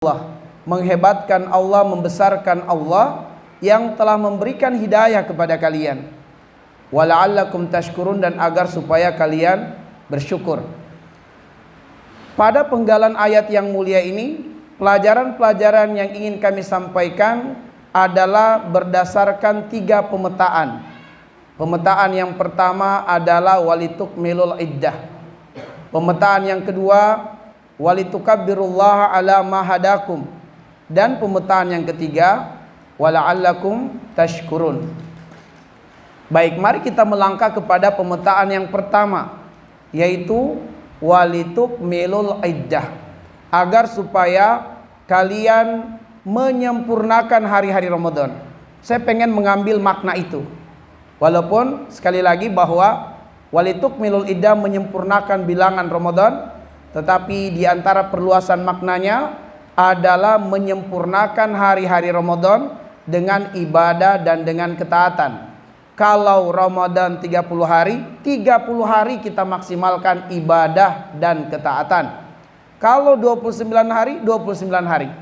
Allah, menghebatkan Allah, membesarkan Allah yang telah memberikan hidayah kepada kalian. Wala'allakum tashkurun, dan agar supaya kalian bersyukur. Pada penggalan ayat yang mulia ini, pelajaran-pelajaran yang ingin kami sampaikan adalah berdasarkan 3 pemetaan. Pemetaan yang pertama adalah walitukmilul iddah. Pemetaan yang kedua, walitukabbirullaha ala ma hadakum. Dan pemetaan yang ketiga, wala'allakum tashkurun. Baik, mari kita melangkah kepada pemetaan yang pertama, yaitu walitukmilul iddah, agar supaya kalian menyempurnakan hari-hari Ramadan. Saya pengen mengambil makna itu, walaupun sekali lagi bahwa walitukmilul iddah menyempurnakan bilangan Ramadan, tetapi di antara perluasan maknanya adalah menyempurnakan hari-hari Ramadan dengan ibadah dan dengan ketaatan. Kalau Ramadan 30 hari, 30 hari kita maksimalkan ibadah dan ketaatan. Kalau 29 hari, 29 hari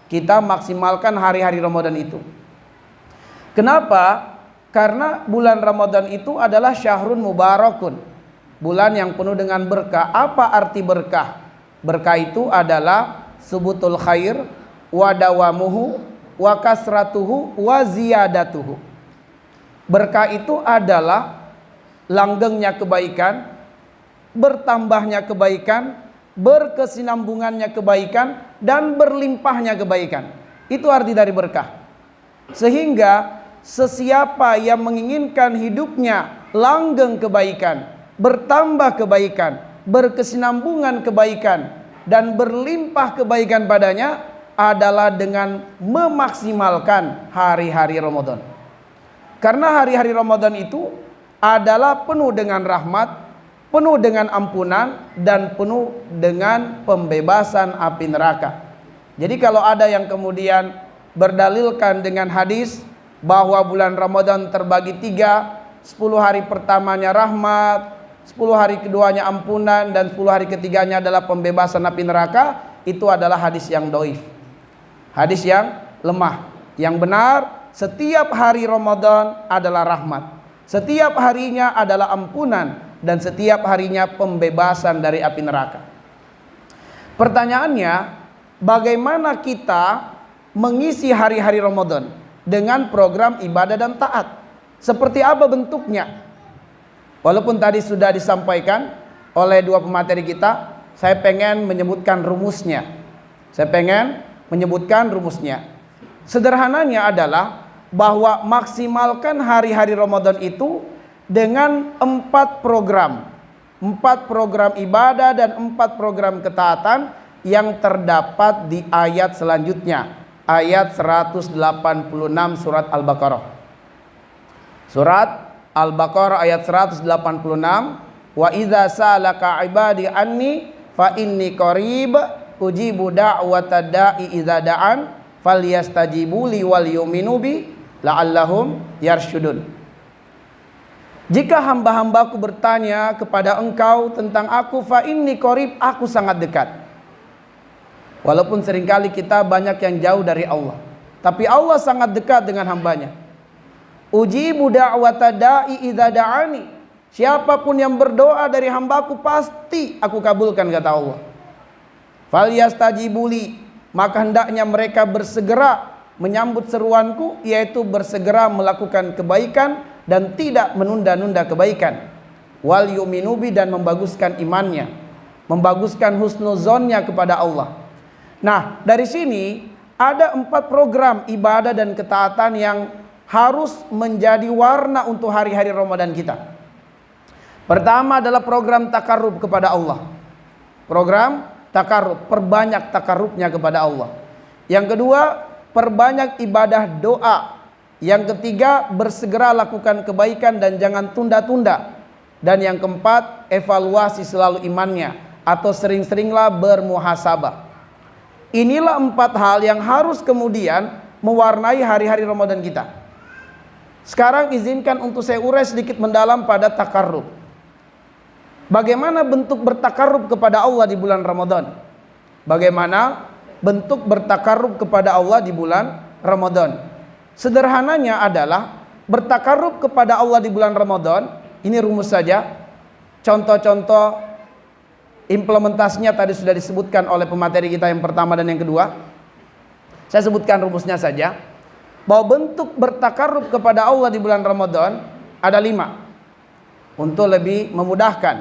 kita maksimalkan hari-hari Ramadan itu. Kenapa? Karena bulan Ramadan itu adalah syahrun mubarakun, bulan yang penuh dengan berkah. Apa arti berkah? Berkah itu adalah subutul khair wa dawamuhu wa kasratuhu wa ziyadatuhu. Berkah itu adalah langgengnya kebaikan, bertambahnya kebaikan, berkesinambungannya kebaikan, dan berlimpahnya kebaikan. Itu arti dari berkah. Sehingga sesiapa yang menginginkan hidupnya langgeng kebaikan, bertambah kebaikan, berkesinambungan kebaikan, dan berlimpah kebaikan padanya adalah dengan memaksimalkan hari-hari Ramadan. Karena hari-hari Ramadan itu adalah penuh dengan rahmat, penuh dengan ampunan, dan penuh dengan pembebasan api neraka. Jadi kalau ada yang kemudian berdalilkan dengan hadis bahwa bulan Ramadan terbagi 3, 10 hari pertamanya rahmat, 10 hari keduanya ampunan, dan 10 hari ketiganya adalah pembebasan api neraka, itu adalah hadis yang dhaif, hadis yang lemah. Yang benar, setiap hari Ramadan adalah rahmat, setiap harinya adalah ampunan, dan setiap harinya pembebasan dari api neraka. Pertanyaannya, bagaimana kita mengisi hari-hari Ramadan dengan program ibadah dan taat? Seperti apa bentuknya? Walaupun tadi sudah disampaikan oleh 2 pemateri kita, saya pengen menyebutkan rumusnya. Sederhananya adalah bahwa maksimalkan hari-hari Ramadan itu dengan 4 program. 4 program ibadah dan 4 program ketaatan yang terdapat di ayat selanjutnya. Ayat 186 surat Al-Baqarah. Surat Al-Baqarah ayat 186, wa idza salaka ibadi anni fa inni qarib ujibu da'watad da'i idza da'an falyastajibu li wal yu'minu bi la'allahum yarsyudun. Jika hamba-hambaku bertanya kepada engkau tentang aku, fa inni qarib, aku sangat dekat. Walaupun seringkali kita banyak yang jauh dari Allah, tapi Allah sangat dekat dengan hambanya. Ujibu da'wata da'i idza da'ani, siapapun yang berdoa dari hambaku pasti aku kabulkan, kata Allah. Falyastajibuli, maka hendaknya mereka bersegera menyambut seruanku, yaitu bersegera melakukan kebaikan dan tidak menunda-nunda kebaikan. Wal yu'minubi, dan membaguskan imannya, membaguskan husnuzonnya kepada Allah. Nah, dari sini ada 4 program ibadah dan ketaatan yang harus menjadi warna untuk hari-hari Ramadan kita. Pertama adalah program takarrub kepada Allah. Program takarrub, perbanyak takarrubnya kepada Allah. Yang kedua, perbanyak ibadah doa. Yang ketiga, bersegera lakukan kebaikan dan jangan tunda-tunda. Dan yang keempat, evaluasi selalu imannya, atau sering-seringlah bermuhasabah. Inilah 4 hal yang harus kemudian mewarnai hari-hari Ramadan kita. Sekarang izinkan untuk saya urai sedikit mendalam pada takarrub. Bagaimana bentuk bertakarrub kepada Allah di bulan Ramadan? Bagaimana bentuk bertakarrub kepada Allah di bulan Ramadan. Sederhananya adalah bertakarrub kepada Allah di bulan Ramadan, ini rumus saja. Contoh-contoh implementasinya tadi sudah disebutkan oleh pemateri kita yang pertama dan yang kedua. Saya sebutkan rumusnya saja, bahwa bentuk bertakarrub kepada Allah di bulan Ramadan ada 5. Untuk lebih memudahkan,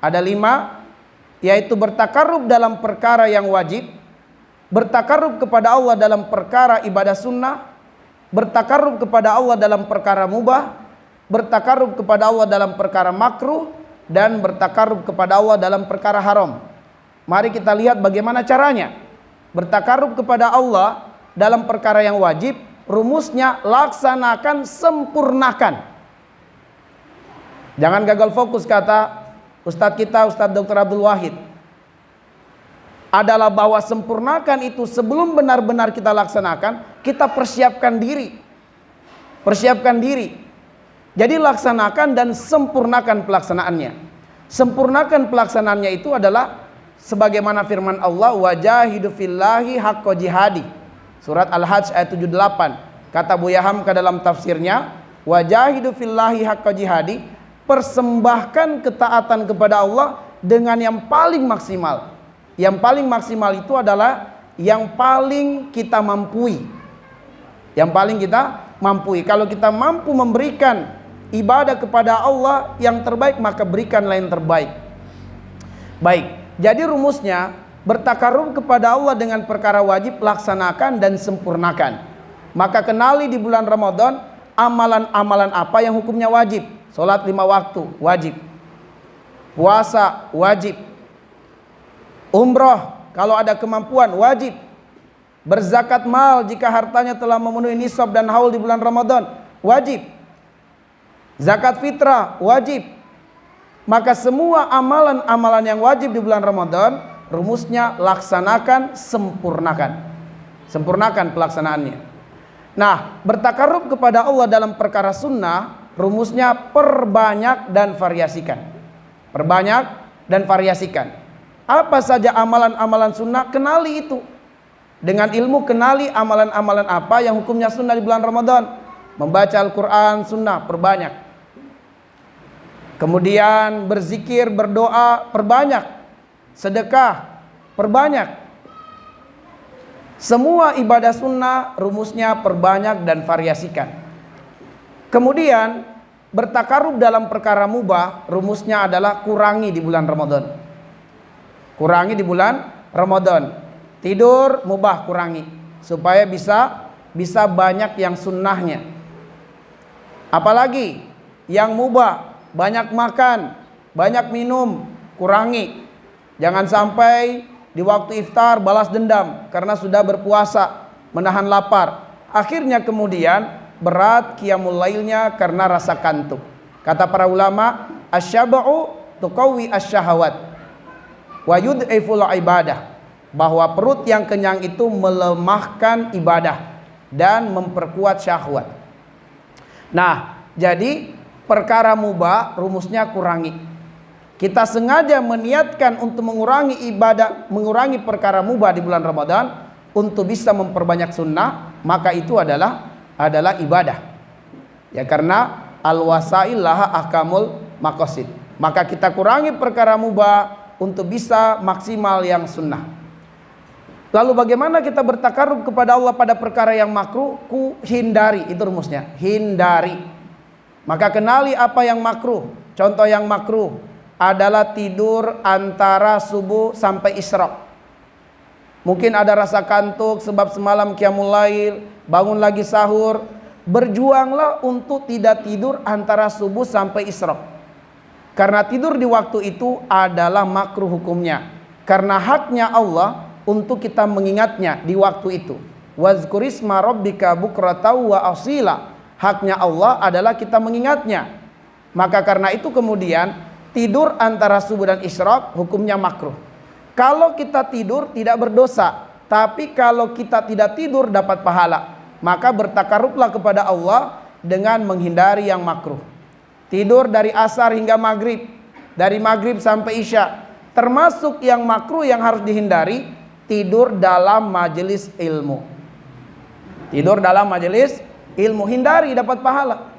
ada 5, yaitu bertakarrub dalam perkara yang wajib, bertakarrub kepada Allah dalam perkara ibadah sunnah, bertakarrub kepada Allah dalam perkara mubah, bertakarrub kepada Allah dalam perkara makruh, dan bertakarrub kepada Allah dalam perkara haram. Mari kita lihat bagaimana caranya. Bertakarrub kepada Allah dalam perkara yang wajib, rumusnya laksanakan, sempurnakan. Jangan gagal fokus, kata Ustadz kita, Ustadz Dr. Abdul Wahid, adalah bahwa sempurnakan itu sebelum benar-benar kita laksanakan, kita persiapkan diri. Persiapkan diri. Jadi laksanakan dan sempurnakan pelaksanaannya. Sempurnakan pelaksanaannya itu adalah sebagaimana firman Allah, wajahidu fillahi haqqa jihadi. Surat Al-Hajj ayat 78. Kata Buya Hamka dalam tafsirnya, wajahidu fillahi haqqa jihadi, persembahkan ketaatan kepada Allah dengan yang paling maksimal. Yang paling maksimal itu adalah yang paling kita mampui. Yang paling kita mampui. Kalau kita mampu memberikan ibadah kepada Allah yang terbaik, maka berikanlah yang terbaik. Baik, jadi rumusnya bertakarrub kepada Allah dengan perkara wajib, laksanakan dan sempurnakan. Maka kenali di bulan Ramadan amalan-amalan apa yang hukumnya wajib. Salat 5 waktu wajib, puasa wajib, umroh kalau ada kemampuan wajib, berzakat mal jika hartanya telah memenuhi nisab dan haul di bulan Ramadan wajib, zakat fitrah wajib. Maka semua amalan-amalan yang wajib di bulan Ramadan, rumusnya laksanakan, sempurnakan. Sempurnakan pelaksanaannya. Nah, bertakarrub kepada Allah dalam perkara sunnah, rumusnya perbanyak dan variasikan. Perbanyak dan variasikan. Apa saja amalan-amalan sunnah, kenali itu. Dengan ilmu kenali amalan-amalan apa yang hukumnya sunnah di bulan Ramadan. Membaca Al-Quran sunnah, perbanyak. Kemudian berzikir, berdoa, perbanyak. Sedekah, perbanyak. Semua ibadah sunnah rumusnya perbanyak dan variasikan. Kemudian bertakarrub dalam perkara mubah, rumusnya adalah kurangi di bulan Ramadan. Kurangi di bulan Ramadan. Tidur mubah, kurangi supaya bisa banyak yang sunnahnya. Apalagi yang mubah, banyak makan, banyak minum, kurangi. Jangan sampai di waktu iftar balas dendam karena sudah berpuasa, menahan lapar. Akhirnya kemudian berat qiyamul lailnya karena rasa kantuk. Kata para ulama, asyaba'u tuqawi asyahawat wa yud'iful ibadah. Bahwa perut yang kenyang itu melemahkan ibadah dan memperkuat syahwat. Nah, jadi perkara mubah rumusnya kurangi. Kita sengaja meniatkan untuk mengurangi ibadah, mengurangi perkara mubah di bulan Ramadan untuk bisa memperbanyak sunnah, maka itu adalah ibadah. Ya, karena al-wasail laha ahkamul maqasid. Maka kita kurangi perkara mubah untuk bisa maksimal yang sunnah. Lalu bagaimana kita bertakarrub kepada Allah pada perkara yang makruh? Hindari, itu rumusnya. Hindari. Maka kenali apa yang makruh. Contoh yang makruh adalah tidur antara subuh sampai isyraq. Mungkin ada rasa kantuk sebab semalam qiyamul lail, bangun lagi sahur. Berjuanglah untuk tidak tidur antara subuh sampai isyraq. Karena tidur di waktu itu adalah makruh hukumnya. Karena haknya Allah untuk kita mengingatnya di waktu itu. Wazkurisma rabbika bukratan wa asila. Haknya Allah adalah kita mengingatnya. Maka karena itu kemudian tidur antara subuh dan isyraq hukumnya makruh. Kalau kita tidur tidak berdosa, tapi kalau kita tidak tidur dapat pahala. Maka bertakarrublah kepada Allah dengan menghindari yang makruh. Tidur dari asar hingga maghrib, dari maghrib sampai isya. Termasuk yang makruh yang harus dihindari tidur dalam majelis ilmu. Tidur dalam majelis ilmu, hindari, dapat pahala.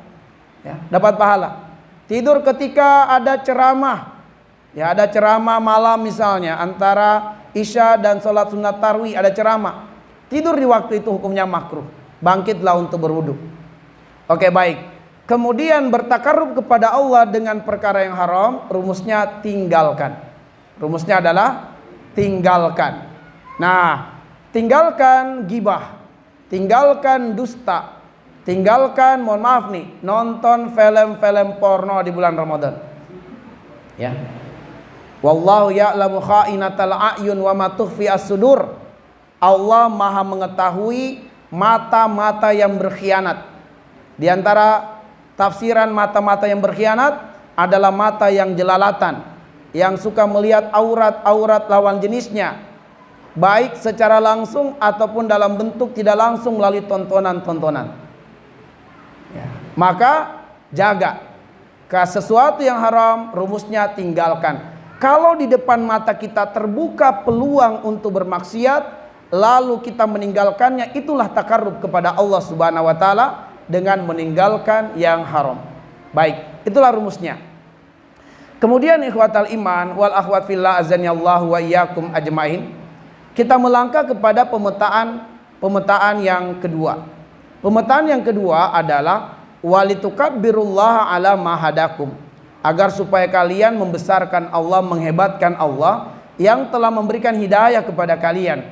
Ya, dapat pahala. Tidur ketika ada ceramah. Ya, ada ceramah malam misalnya antara Isya dan sholat sunat tarawih, ada ceramah. Tidur di waktu itu hukumnya makruh. Bangkitlah untuk berwudu. Oke, baik. Kemudian bertakarrub kepada Allah dengan perkara yang haram, rumusnya tinggalkan. Rumusnya adalah tinggalkan. Nah, tinggalkan gibah, tinggalkan dusta, tinggalkan, mohon maaf nih, nonton film-film porno di bulan Ramadan. Ya. Wallahu ya'lamu kha'inatal a'yun wa ma tukhfi as-sudur. Allah Maha mengetahui mata-mata yang berkhianat. Di antara tafsiran mata-mata yang berkhianat adalah mata yang jelalatan, yang suka melihat aurat-aurat lawan jenisnya, baik secara langsung ataupun dalam bentuk tidak langsung melalui tontonan-tontonan. Ya. Maka jaga. Sesuatu yang haram, rumusnya tinggalkan. Kalau di depan mata kita terbuka peluang untuk bermaksiat, lalu kita meninggalkannya, itulah takarrub kepada Allah Subhanahu wa taala dengan meninggalkan yang haram. Baik, itulah rumusnya. Kemudian ikhwatal iman wal akhwat fillah azanillahu wa iyyakum ajmain, kita melangkah kepada pemetaan yang kedua. Pemetaan yang kedua adalah walitukabbirullaha ala ma hadakum, agar supaya kalian membesarkan Allah, menghebatkan Allah yang telah memberikan hidayah kepada kalian.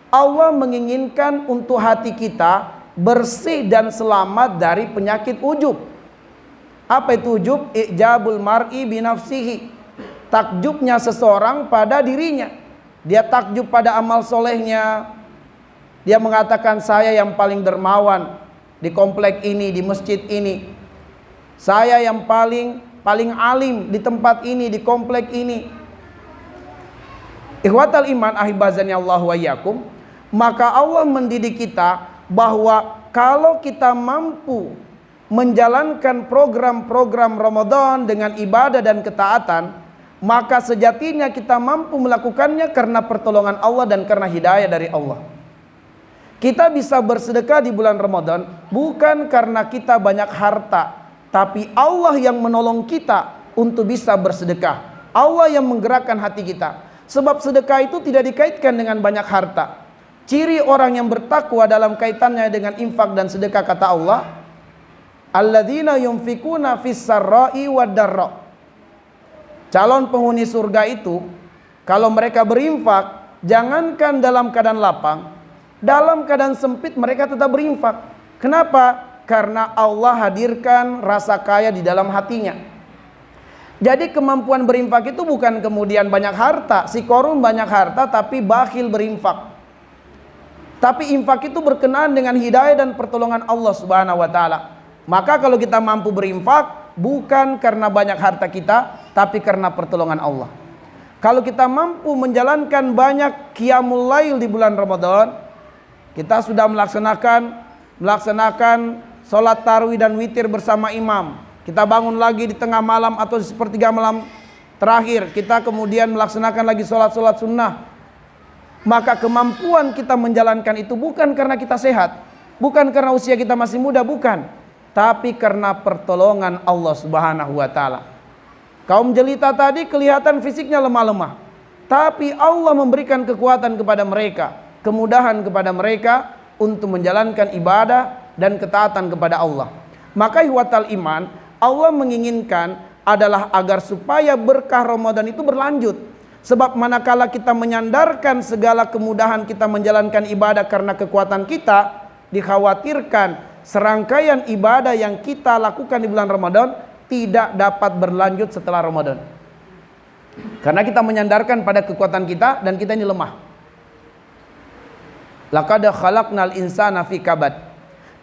Allah menginginkan untuk hati kita bersih dan selamat dari penyakit ujub. Apa itu ujub? Ijabul mar'i binafsihi, takjubnya seseorang pada dirinya. Dia takjub pada amal solehnya. Dia mengatakan, saya yang paling dermawan di komplek ini, di masjid ini. Saya yang paling alim di tempat ini, di komplek ini. Ikhwatal iman ahibazani Allah wa iyyakum, maka Allah mendidik kita bahwa kalau kita mampu menjalankan program-program Ramadan dengan ibadah dan ketaatan, maka sejatinya kita mampu melakukannya karena pertolongan Allah dan karena hidayah dari Allah. Kita bisa bersedekah di bulan Ramadan bukan karena kita banyak harta, tapi Allah yang menolong kita untuk bisa bersedekah. Allah yang menggerakkan hati kita. Sebab sedekah itu tidak dikaitkan dengan banyak harta. Ciri orang yang bertakwa dalam kaitannya dengan infak dan sedekah, kata Allah, alladzina yunfikuna fis sarra'i wad darra. Calon penghuni surga itu kalau mereka berinfak, jangankan dalam keadaan lapang, dalam keadaan sempit mereka tetap berinfak. Kenapa? Karena Allah hadirkan rasa kaya di dalam hatinya. Jadi kemampuan berinfak itu bukan kemudian banyak harta. Si Korun banyak harta tapi bakhil berinfak. Tapi infak itu berkenaan dengan hidayah dan pertolongan Allah Subhanahu wa taala. Maka kalau kita mampu berinfak bukan karena banyak harta kita, tapi karena pertolongan Allah. Kalau kita mampu menjalankan banyak qiyamul lail di bulan Ramadan, kita sudah melaksanakan sholat tarawih dan witir bersama imam. Kita bangun lagi di tengah malam atau di sepertiga malam terakhir, kita kemudian melaksanakan lagi sholat sunnah. Maka kemampuan kita menjalankan itu bukan karena kita sehat, bukan karena usia kita masih muda, bukan, tapi karena pertolongan Allah Subhanahu wa taala. Kaum jelita tadi kelihatan fisiknya lemah-lemah, tapi Allah memberikan kekuatan kepada mereka, kemudahan kepada mereka untuk menjalankan ibadah dan ketaatan kepada Allah. Maka ihwatal iman, Allah menginginkan adalah agar supaya berkah Ramadan itu berlanjut. Sebab manakala kita menyandarkan segala kemudahan kita menjalankan ibadah karena kekuatan kita, dikhawatirkan serangkaian ibadah yang kita lakukan di bulan Ramadan tidak dapat berlanjut setelah Ramadan. Karena kita menyandarkan pada kekuatan kita dan kita ini lemah. Laqad khalaqnal insana fi kabad.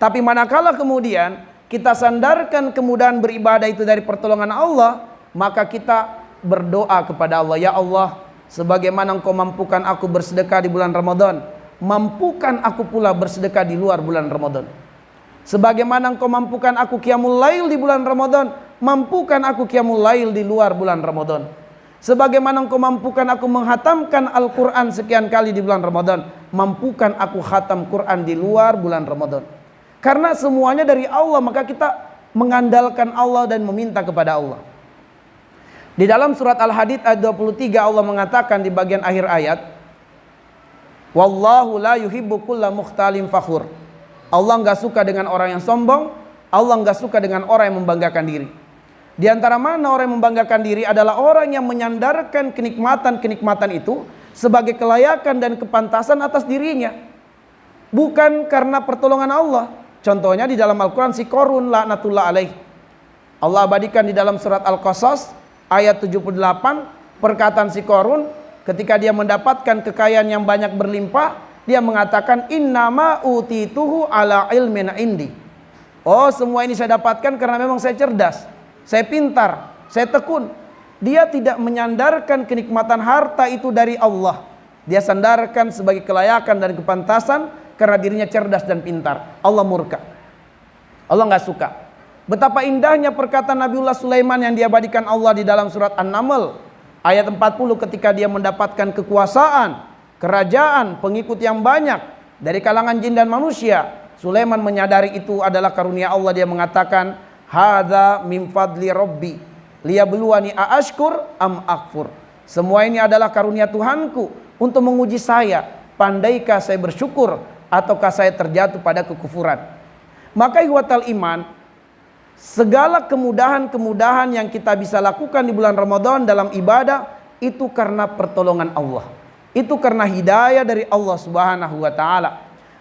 Tapi manakala kemudian kita sandarkan kemudahan beribadah itu dari pertolongan Allah, maka kita berdoa kepada Allah, ya Allah, sebagaimana Engkau mampukan aku bersedekah di bulan Ramadan, mampukan aku pula bersedekah di luar bulan Ramadan. Sebagaimana Engkau mampukan aku qiyamul lail di bulan Ramadan, mampukan aku qiyamul lail di luar bulan Ramadan. Sebagaimana engkau mampukan aku menghatamkan Al-Quran sekian kali di bulan Ramadan, mampukan aku khatam Quran di luar bulan Ramadan. Karena semuanya dari Allah, maka kita mengandalkan Allah dan meminta kepada Allah. Di dalam surat Al-Hadid ayat 23 Allah mengatakan di bagian akhir ayat, Wallahu la yuhibbu kulla mukhtalin fakhur. Allah enggak suka dengan orang yang sombong, Allah enggak suka dengan orang yang membanggakan diri. Di antara mana orang yang membanggakan diri adalah orang yang menyandarkan kenikmatan-kenikmatan itu sebagai kelayakan dan kepantasan atas dirinya, bukan karena pertolongan Allah. Contohnya di dalam Al-Quran si Qarun laknatullah alaih. Allah abadikan di dalam surat Al-Qasas ayat 78 perkataan si Qarun ketika dia mendapatkan kekayaan yang banyak berlimpah, dia mengatakan innama utituhu ala ilmin indi. Oh, semua ini saya dapatkan karena memang saya cerdas, saya pintar, saya tekun. Dia tidak menyandarkan kenikmatan harta itu dari Allah. Dia sandarkan sebagai kelayakan dan kepantasan karena dirinya cerdas dan pintar. Allah murka, Allah nggak suka. Betapa indahnya perkataan Nabiullah Sulaiman yang diabadikan Allah di dalam surat An-Naml ayat 40 ketika dia mendapatkan kekuasaan, kerajaan, pengikut yang banyak dari kalangan jin dan manusia. Sulaiman menyadari itu adalah karunia Allah. Dia mengatakan, hadza min fadli rabbi liyabluwani aashkur am akfur. Semua ini adalah karunia Tuhanku untuk menguji saya, pandaikah saya bersyukur ataukah saya terjatuh pada kekufuran. Maka ihwatal iman, segala kemudahan-kemudahan yang kita bisa lakukan di bulan Ramadan dalam ibadah itu karena pertolongan Allah. Itu karena hidayah dari Allah Subhanahu wa taala.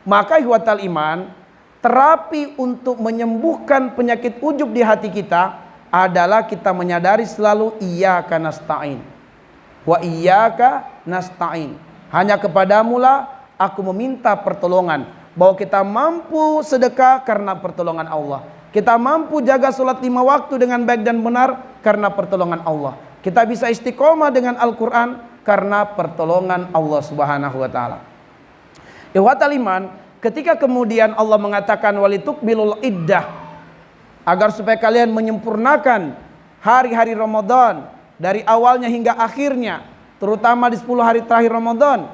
Maka ihwatal iman, terapi untuk menyembuhkan penyakit ujub di hati kita adalah kita menyadari selalu iyyaka nasta'in wa iyyaka nasta'in. Hanya kepadamulah aku meminta pertolongan. Bahwa kita mampu sedekah karena pertolongan Allah. Kita mampu jaga sholat 5 waktu dengan baik dan benar karena pertolongan Allah. Kita bisa istiqomah dengan Al-Quran karena pertolongan Allah Subhanahu wa ta'ala. Ihwatal iman, ketika kemudian Allah mengatakan walitukmilul iddah, agar supaya kalian menyempurnakan hari-hari Ramadan dari awalnya hingga akhirnya, terutama di 10 hari terakhir Ramadan.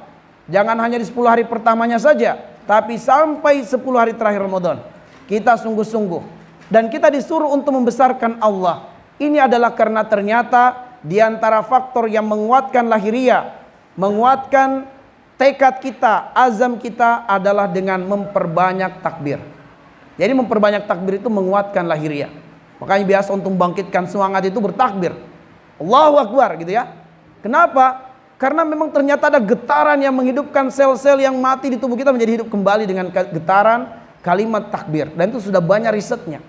Jangan hanya di 10 hari pertamanya saja, tapi sampai 10 hari terakhir Ramadan kita sungguh-sungguh, dan kita disuruh untuk membesarkan Allah. Ini adalah karena ternyata di antara faktor yang menguatkan lahiriah, menguatkan tekad kita, azam kita adalah dengan memperbanyak takbir. Jadi memperbanyak takbir itu menguatkan lahiriah. Makanya biasa untuk membangkitkan semangat itu bertakbir, Allahu Akbar gitu ya. Kenapa? Karena memang ternyata ada getaran yang menghidupkan sel-sel yang mati di tubuh kita menjadi hidup kembali dengan getaran kalimat takbir. Dan itu sudah banyak risetnya.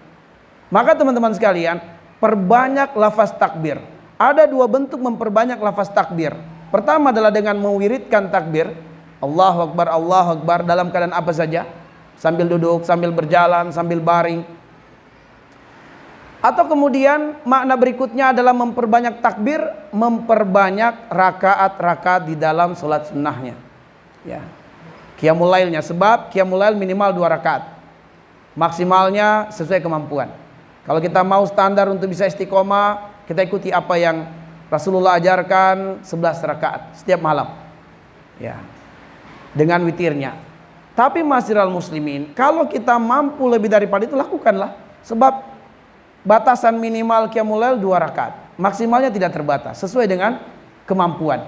Maka teman-teman sekalian, perbanyak lafaz takbir. Ada 2 bentuk memperbanyak lafaz takbir. Pertama adalah dengan mewiridkan takbir, Allahu Akbar dalam keadaan apa saja, sambil duduk, sambil berjalan, sambil baring. Atau kemudian makna berikutnya adalah memperbanyak takbir, memperbanyak rakaat-rakaat di dalam sholat sunnahnya. Ya, qiyamul lailnya, sebab qiyamul lail minimal 2 rakaat, maksimalnya sesuai kemampuan. Kalau kita mau standar untuk bisa istiqomah, kita ikuti apa yang Rasulullah ajarkan 11 rakaat setiap malam. Ya. Dengan witirnya. Tapi ma'asyiral muslimin, kalau kita mampu lebih daripada itu lakukanlah. Sebab batasan minimal qiyamul lail 2 rakaat. Maksimalnya tidak terbatas, sesuai dengan kemampuan.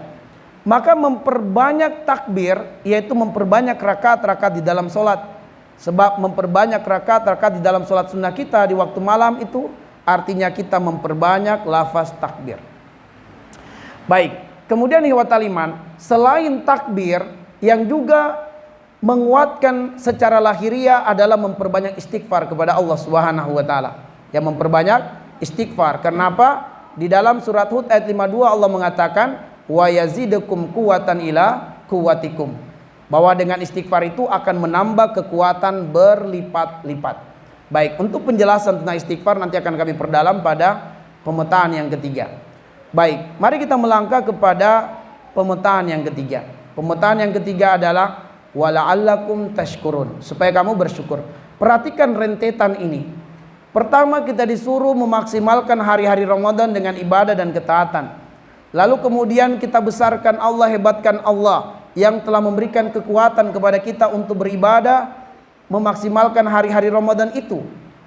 Maka memperbanyak takbir, yaitu memperbanyak rakaat-rakaat di dalam sholat. Sebab memperbanyak rakaat-rakaat di dalam sholat sunnah kita di waktu malam itu artinya kita memperbanyak lafaz takbir. Baik, kemudian ihwatal iman, selain takbir yang juga menguatkan secara lahiriah adalah memperbanyak istighfar kepada Allah Subhanahu wa taala. Yang memperbanyak istighfar. Kenapa? Di dalam surat Hud ayat 52 Allah mengatakan wa yazidukum quwwatan ila quwwatikum. Bahwa dengan istighfar itu akan menambah kekuatan berlipat-lipat. Baik, untuk penjelasan tentang istighfar nanti akan kami perdalam pada pemetaan yang ketiga. Baik, mari kita melangkah kepada pemetaan yang ketiga. Pemetaan yang ketiga adalah wala'allakum tashkurun, supaya kamu bersyukur. Perhatikan rentetan ini. Pertama, kita disuruh memaksimalkan hari-hari Ramadan dengan ibadah dan ketaatan. Lalu kemudian kita besarkan Allah, hebatkan Allah yang telah memberikan kekuatan kepada kita untuk beribadah, memaksimalkan hari-hari Ramadan itu.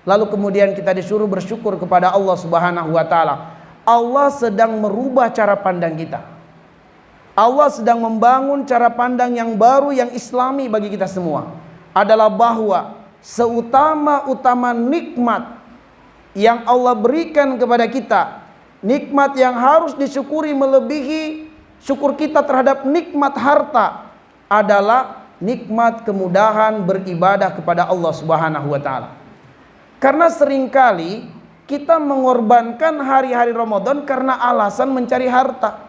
Lalu kemudian kita disuruh bersyukur kepada Allah Subhanahu wa taala. Allah sedang merubah cara pandang kita. Allah sedang membangun cara pandang yang baru, yang islami bagi kita semua. Adalah bahwa seutama-utama nikmat yang Allah berikan kepada kita, nikmat yang harus disyukuri melebihi syukur kita terhadap nikmat harta, adalah nikmat kemudahan beribadah kepada Allah Subhanahu wa taala. Karena seringkali kita mengorbankan hari-hari Ramadan karena alasan mencari harta.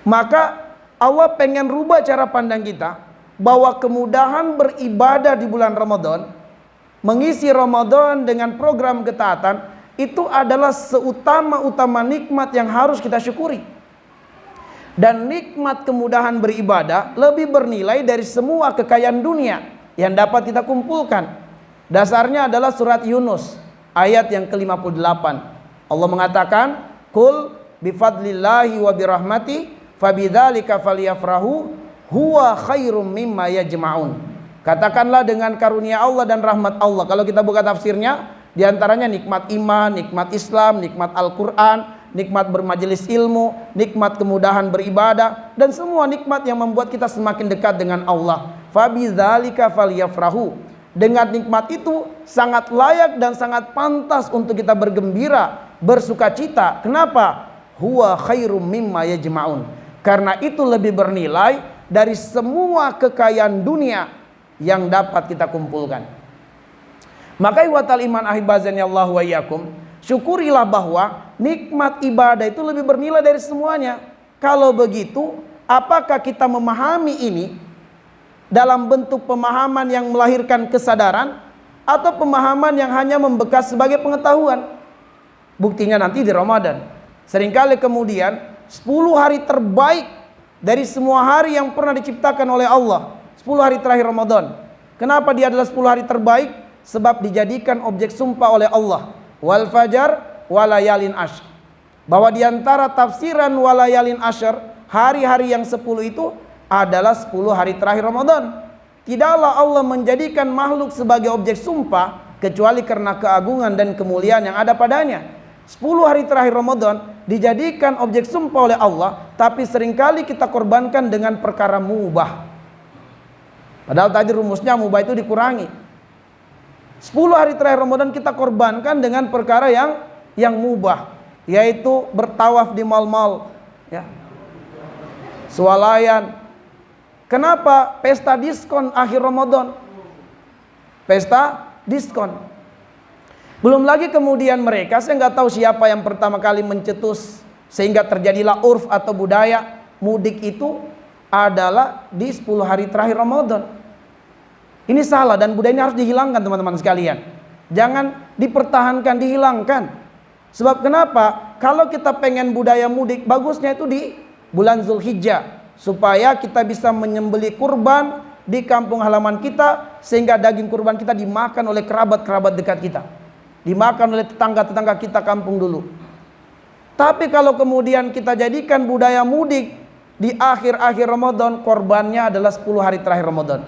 Maka Allah pengen rubah cara pandang kita, bahwa kemudahan beribadah di bulan Ramadan, mengisi Ramadan dengan program ketaatan, itu adalah seutama-utama nikmat yang harus kita syukuri. Dan nikmat kemudahan beribadah lebih bernilai dari semua kekayaan dunia yang dapat kita kumpulkan. Dasarnya adalah surat Yunus ayat yang ke-58. Allah mengatakan, "Qul bifadlillahi wa birahmati fabidzalika falyafrahu huwa khairum mimma yajma'un." Katakanlah dengan karunia Allah dan rahmat Allah. Kalau kita buka tafsirnya, diantaranya nikmat iman, nikmat Islam, nikmat Al-Quran, nikmat bermajelis ilmu, nikmat kemudahan beribadah, dan semua nikmat yang membuat kita semakin dekat dengan Allah. Fabidzalika falyafrahu. Dengan nikmat itu sangat layak dan sangat pantas untuk kita bergembira, bersuka cita. Kenapa? Huwa khairum mimma yajma'un. Karena itu lebih bernilai dari semua kekayaan dunia yang dapat kita kumpulkan. Maka iwatal iman ahibazani Allah wa iyyakum, syukurilah bahwa nikmat ibadah itu lebih bernilai dari semuanya. Kalau begitu, apakah kita memahami ini dalam bentuk pemahaman yang melahirkan kesadaran, atau pemahaman yang hanya membekas sebagai pengetahuan? Buktinya nanti di Ramadan. Seringkali kemudian 10 hari terbaik dari semua hari yang pernah diciptakan oleh Allah, 10 hari terakhir Ramadan. Kenapa dia adalah 10 hari terbaik? Sebab dijadikan objek sumpah oleh Allah. Wal fajar walayalin ashr. Bahwa diantara tafsiran walayalin ashr, hari-hari yang 10 itu adalah 10 hari terakhir Ramadan. Tidaklah Allah menjadikan makhluk sebagai objek sumpah kecuali karena keagungan dan kemuliaan yang ada padanya. 10 hari terakhir Ramadan dijadikan objek sumpah oleh Allah, tapi seringkali kita korbankan dengan perkara mubah. Padahal tadi rumusnya mubah itu dikurangi. 10 hari terakhir Ramadan kita korbankan dengan perkara yang mubah, yaitu bertawaf di mal-mal, ya, swalayan. Kenapa? Pesta diskon akhir Ramadan. Pesta diskon. Belum lagi kemudian mereka, saya nggak tahu siapa yang pertama kali mencetus sehingga terjadilah urf atau budaya mudik itu adalah di 10 hari terakhir Ramadan. Ini salah dan budaya ini harus dihilangkan teman-teman sekalian. Jangan dipertahankan, dihilangkan. Sebab kenapa? Kalau kita pengen budaya mudik, bagusnya itu di bulan Zulhijjah, supaya kita bisa menyembelih kurban di kampung halaman kita, sehingga daging kurban kita dimakan oleh kerabat-kerabat dekat kita, dimakan oleh tetangga-tetangga kita kampung dulu. Tapi kalau kemudian kita jadikan budaya mudik di akhir-akhir Ramadan, korbannya adalah 10 hari terakhir Ramadan.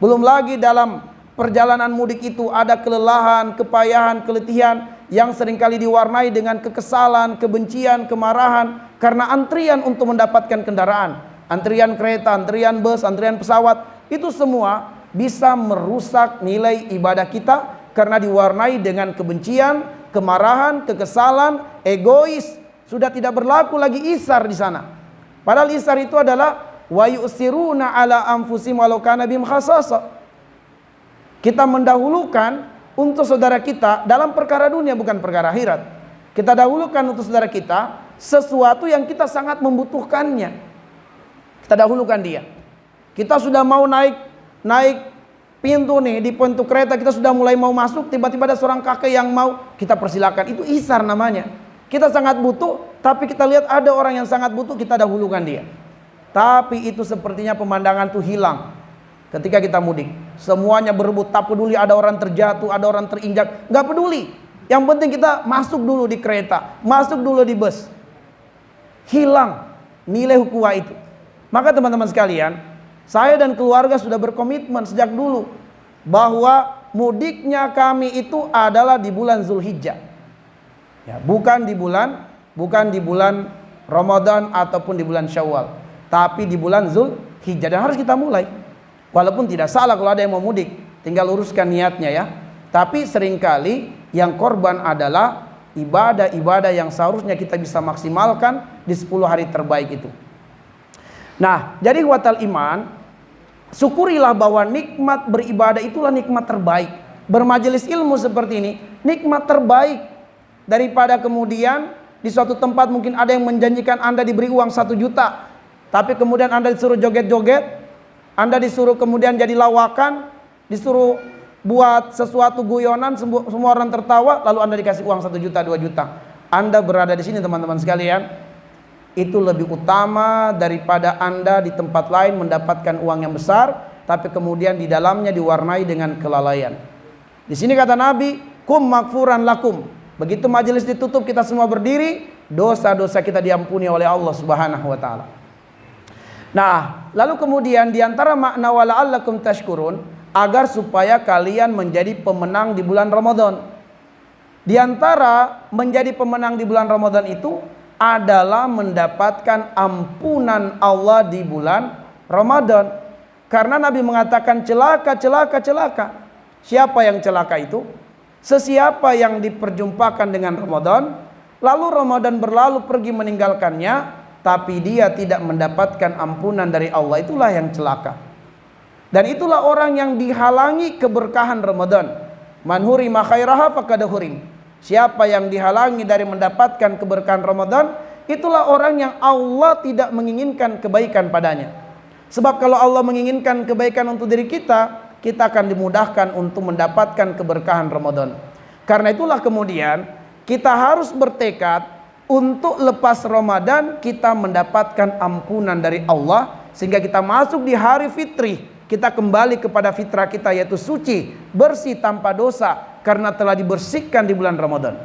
Belum lagi dalam perjalanan mudik itu ada kelelahan, kepayahan, keletihan yang seringkali diwarnai dengan kekesalan, kebencian, kemarahan karena antrian untuk mendapatkan kendaraan. Antrian kereta, antrian bus, antrian pesawat, itu semua bisa merusak nilai ibadah kita karena diwarnai dengan kebencian, kemarahan, kekesalan, egois. Sudah tidak berlaku lagi isar di sana. Padahal isar itu adalah wa yusiruna ala anfusihim walau kana bihim khasasa. Kita mendahulukan untuk saudara kita dalam perkara dunia, bukan perkara akhirat. Kita dahulukan untuk saudara kita sesuatu yang kita sangat membutuhkannya. Kita dahulukan dia. Kita sudah mau naik pintu nih, di pintu kereta kita sudah mulai mau masuk, tiba-tiba ada seorang kakek yang mau, kita persilakan. Itu isar namanya. Kita sangat butuh, tapi kita lihat ada orang yang sangat butuh, kita dahulukan dia. Tapi itu sepertinya pemandangan itu hilang ketika kita mudik. Semuanya berebut, tak peduli ada orang terjatuh, ada orang terinjak, nggak peduli. Yang penting kita masuk dulu di kereta, masuk dulu di bus. hilang nilai ukhuwah itu. Maka teman-teman sekalian, saya dan keluarga sudah berkomitmen sejak dulu bahwa mudiknya kami itu adalah di bulan Zulhijjah. Ya, bukan di bulan Ramadan ataupun di bulan Syawal, tapi di bulan Zulhijjah, dan harus kita mulai. Walaupun tidak salah kalau ada yang mau mudik, tinggal uruskan niatnya ya. Tapi seringkali yang korban adalah ibadah-ibadah yang seharusnya kita bisa maksimalkan di 10 hari terbaik itu. Nah, jadi ikhwatal iman, syukurilah bahwa nikmat beribadah itulah nikmat terbaik. Bermajelis ilmu seperti ini nikmat terbaik, daripada kemudian di suatu tempat mungkin ada yang menjanjikan Anda diberi uang 1 juta, tapi kemudian Anda disuruh joget-joget, Anda disuruh kemudian jadi lawakan, disuruh buat sesuatu guyonan, semua orang tertawa, lalu Anda dikasih uang 1 juta, 2 juta. Anda berada di sini teman-teman sekalian, itu lebih utama daripada Anda di tempat lain mendapatkan uang yang besar, tapi kemudian di dalamnya diwarnai dengan kelalaian. Di sini kata Nabi, kum makfuran lakum. Begitu majelis ditutup, kita semua berdiri, dosa-dosa kita diampuni oleh Allah Subhanahu wa taala. Nah, lalu kemudian diantara makna wala'allakum tashkurun, agar supaya kalian menjadi pemenang di bulan Ramadan. Di antara menjadi pemenang di bulan Ramadan itu adalah mendapatkan ampunan Allah di bulan Ramadan. Karena Nabi mengatakan celaka, celaka, celaka. Siapa yang celaka itu? Sesiapa yang diperjumpakan dengan Ramadan, lalu Ramadan berlalu pergi meninggalkannya, tapi dia tidak mendapatkan ampunan dari Allah, itulah yang celaka. Dan itulah orang yang dihalangi keberkahan Ramadan. Man hurima khairaha faqad hurim. Siapa yang dihalangi dari mendapatkan keberkahan Ramadan, itulah orang yang Allah tidak menginginkan kebaikan padanya. Sebab kalau Allah menginginkan kebaikan untuk diri kita, kita akan dimudahkan untuk mendapatkan keberkahan Ramadan. Karena itulah kemudian kita harus bertekad untuk lepas Ramadan kita mendapatkan ampunan dari Allah, sehingga kita masuk di hari fitri, kita kembali kepada fitrah kita, yaitu suci, bersih tanpa dosa, karena telah dibersihkan di bulan Ramadan.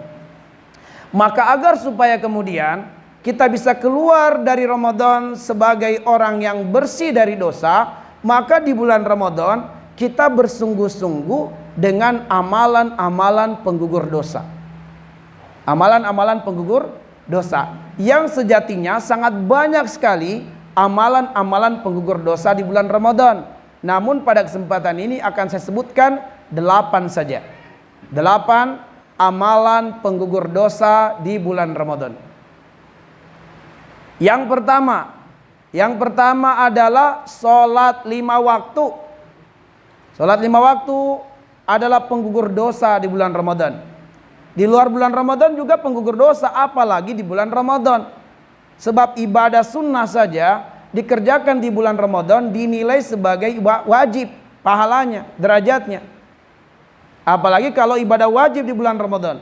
Maka agar supaya kemudian kita bisa keluar dari Ramadan sebagai orang yang bersih dari dosa, maka di bulan Ramadan kita bersungguh-sungguh dengan amalan-amalan penggugur dosa. Amalan-amalan penggugur dosa yang sejatinya sangat banyak sekali amalan-amalan penggugur dosa di bulan Ramadan. Namun pada kesempatan ini akan saya sebutkan 8 saja. 8 amalan penggugur dosa di bulan Ramadan. Yang pertama adalah sholat 5 waktu. Sholat 5 waktu adalah penggugur dosa di bulan Ramadan. Di luar bulan Ramadan juga penggugur dosa, apalagi di bulan Ramadan. Sebab ibadah sunnah saja dikerjakan di bulan Ramadan dinilai sebagai wajib, pahalanya, derajatnya. Apalagi kalau ibadah wajib di bulan Ramadan.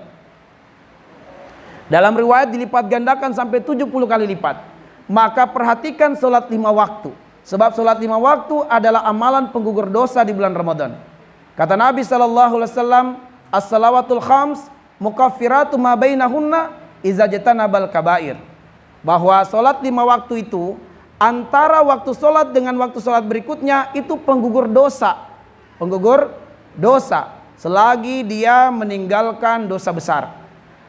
Dalam riwayat dilipat gandakan sampai 70 kali lipat. Maka perhatikan sholat 5 waktu. Sebab sholat 5 waktu adalah amalan penggugur dosa di bulan Ramadan. Kata Nabi SAW, as-salawatul khams mukaffiratu ma bainahunna iza jatanabal kabair. Bahwa sholat 5 waktu itu, antara waktu sholat dengan waktu sholat berikutnya itu penggugur dosa. Penggugur dosa, selagi dia meninggalkan dosa besar.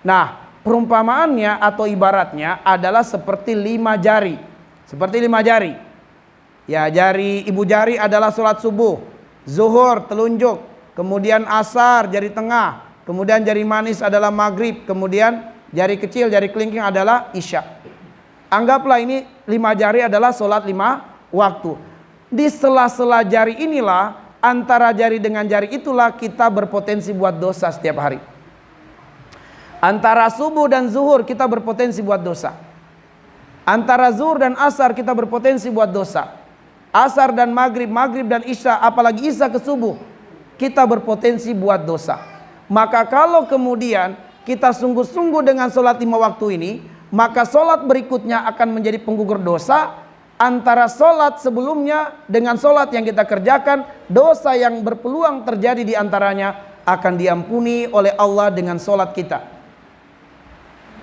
Nah, perumpamaannya atau ibaratnya adalah seperti 5 jari. Seperti 5 jari. Ya, jari ibu jari adalah sholat subuh, zuhur, telunjuk, kemudian asar, jari tengah, kemudian jari manis adalah maghrib, kemudian jari kecil, jari kelingking adalah isya. Anggaplah ini 5 jari adalah sholat 5 waktu. Di sela-sela jari inilah, antara jari dengan jari itulah kita berpotensi buat dosa setiap hari. Antara subuh dan zuhur kita berpotensi buat dosa. Antara zuhur dan asar kita berpotensi buat dosa. Asar dan maghrib, maghrib dan isya, apalagi isya ke subuh, kita berpotensi buat dosa. Maka kalau kemudian kita sungguh-sungguh dengan sholat 5 waktu ini, maka sholat berikutnya akan menjadi penggugur dosa. Antara sholat sebelumnya dengan sholat yang kita kerjakan, dosa yang berpeluang terjadi di antaranya akan diampuni oleh Allah dengan sholat kita.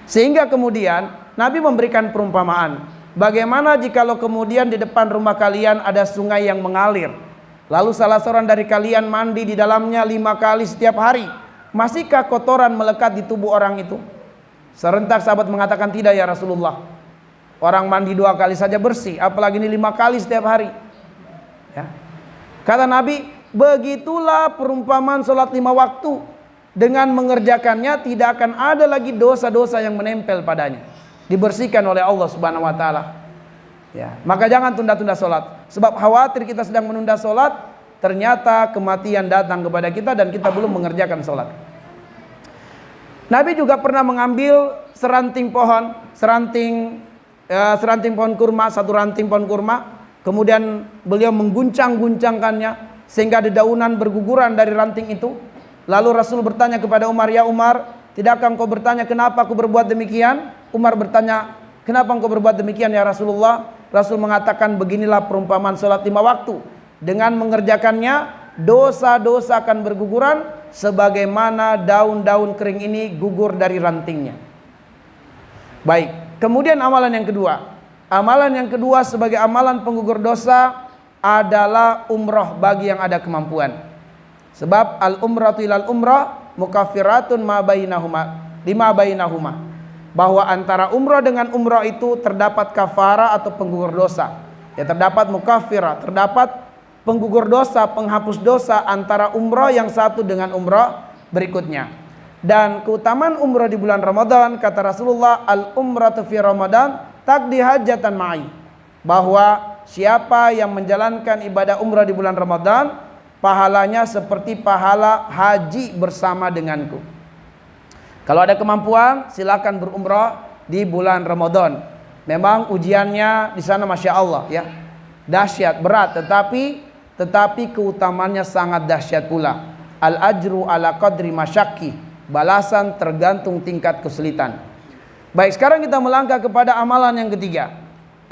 Sehingga kemudian Nabi memberikan perumpamaan, bagaimana jikalau kemudian di depan rumah kalian ada sungai yang mengalir, lalu salah seorang dari kalian mandi di dalamnya 5 kali setiap hari, masihkah kotoran melekat di tubuh orang itu? Serentak sahabat mengatakan, tidak ya Rasulullah, orang mandi 2 kali saja bersih, apalagi ini 5 kali setiap hari ya. Kata Nabi, begitulah perumpamaan sholat 5 waktu. Dengan mengerjakannya tidak akan ada lagi dosa-dosa yang menempel padanya, dibersihkan oleh Allah Subhanahu wa taala. Ya, maka jangan tunda-tunda sholat. Sebab khawatir kita sedang menunda sholat, ternyata kematian datang kepada kita dan kita belum mengerjakan sholat. Nabi juga pernah mengambil seranting pohon kurma, satu ranting pohon kurma, kemudian beliau mengguncang-guncangkannya sehingga dedaunan berguguran dari ranting itu. Lalu Rasul bertanya kepada Umar, ya Umar, tidakkah engkau bertanya kenapa aku berbuat demikian? Umar bertanya, kenapa engkau berbuat demikian ya Rasulullah? Rasul mengatakan, beginilah perumpamaan sholat 5 waktu. Dengan mengerjakannya, dosa-dosa akan berguguran sebagaimana daun-daun kering ini gugur dari rantingnya. Baik, kemudian amalan yang kedua. Amalan yang kedua sebagai amalan penggugur dosa adalah umroh bagi yang ada kemampuan. Sebab al-umratu ilal umrah mukaffiratun lima bainahuma. Bahwa antara umrah dengan umrah itu terdapat kafara atau penggugur dosa. Ya, terdapat mukaffirah, terdapat penggugur dosa, penghapus dosa antara umrah yang satu dengan umrah berikutnya. Dan keutamaan umrah di bulan Ramadan, kata Rasulullah, al-umratu fi Ramadan taqdi hajatan ma'i. Bahwa siapa yang menjalankan ibadah umrah di bulan Ramadan, pahalanya seperti pahala haji bersama denganku. Kalau ada kemampuan, silakan berumrah di bulan Ramadan. Memang ujiannya di sana masya Allah ya, dahsyat, berat, tetapi keutamannya sangat dahsyat pula. Al ajru ala qadri masyakki, balasan tergantung tingkat kesulitan. Baik, sekarang kita melangkah kepada amalan yang ketiga.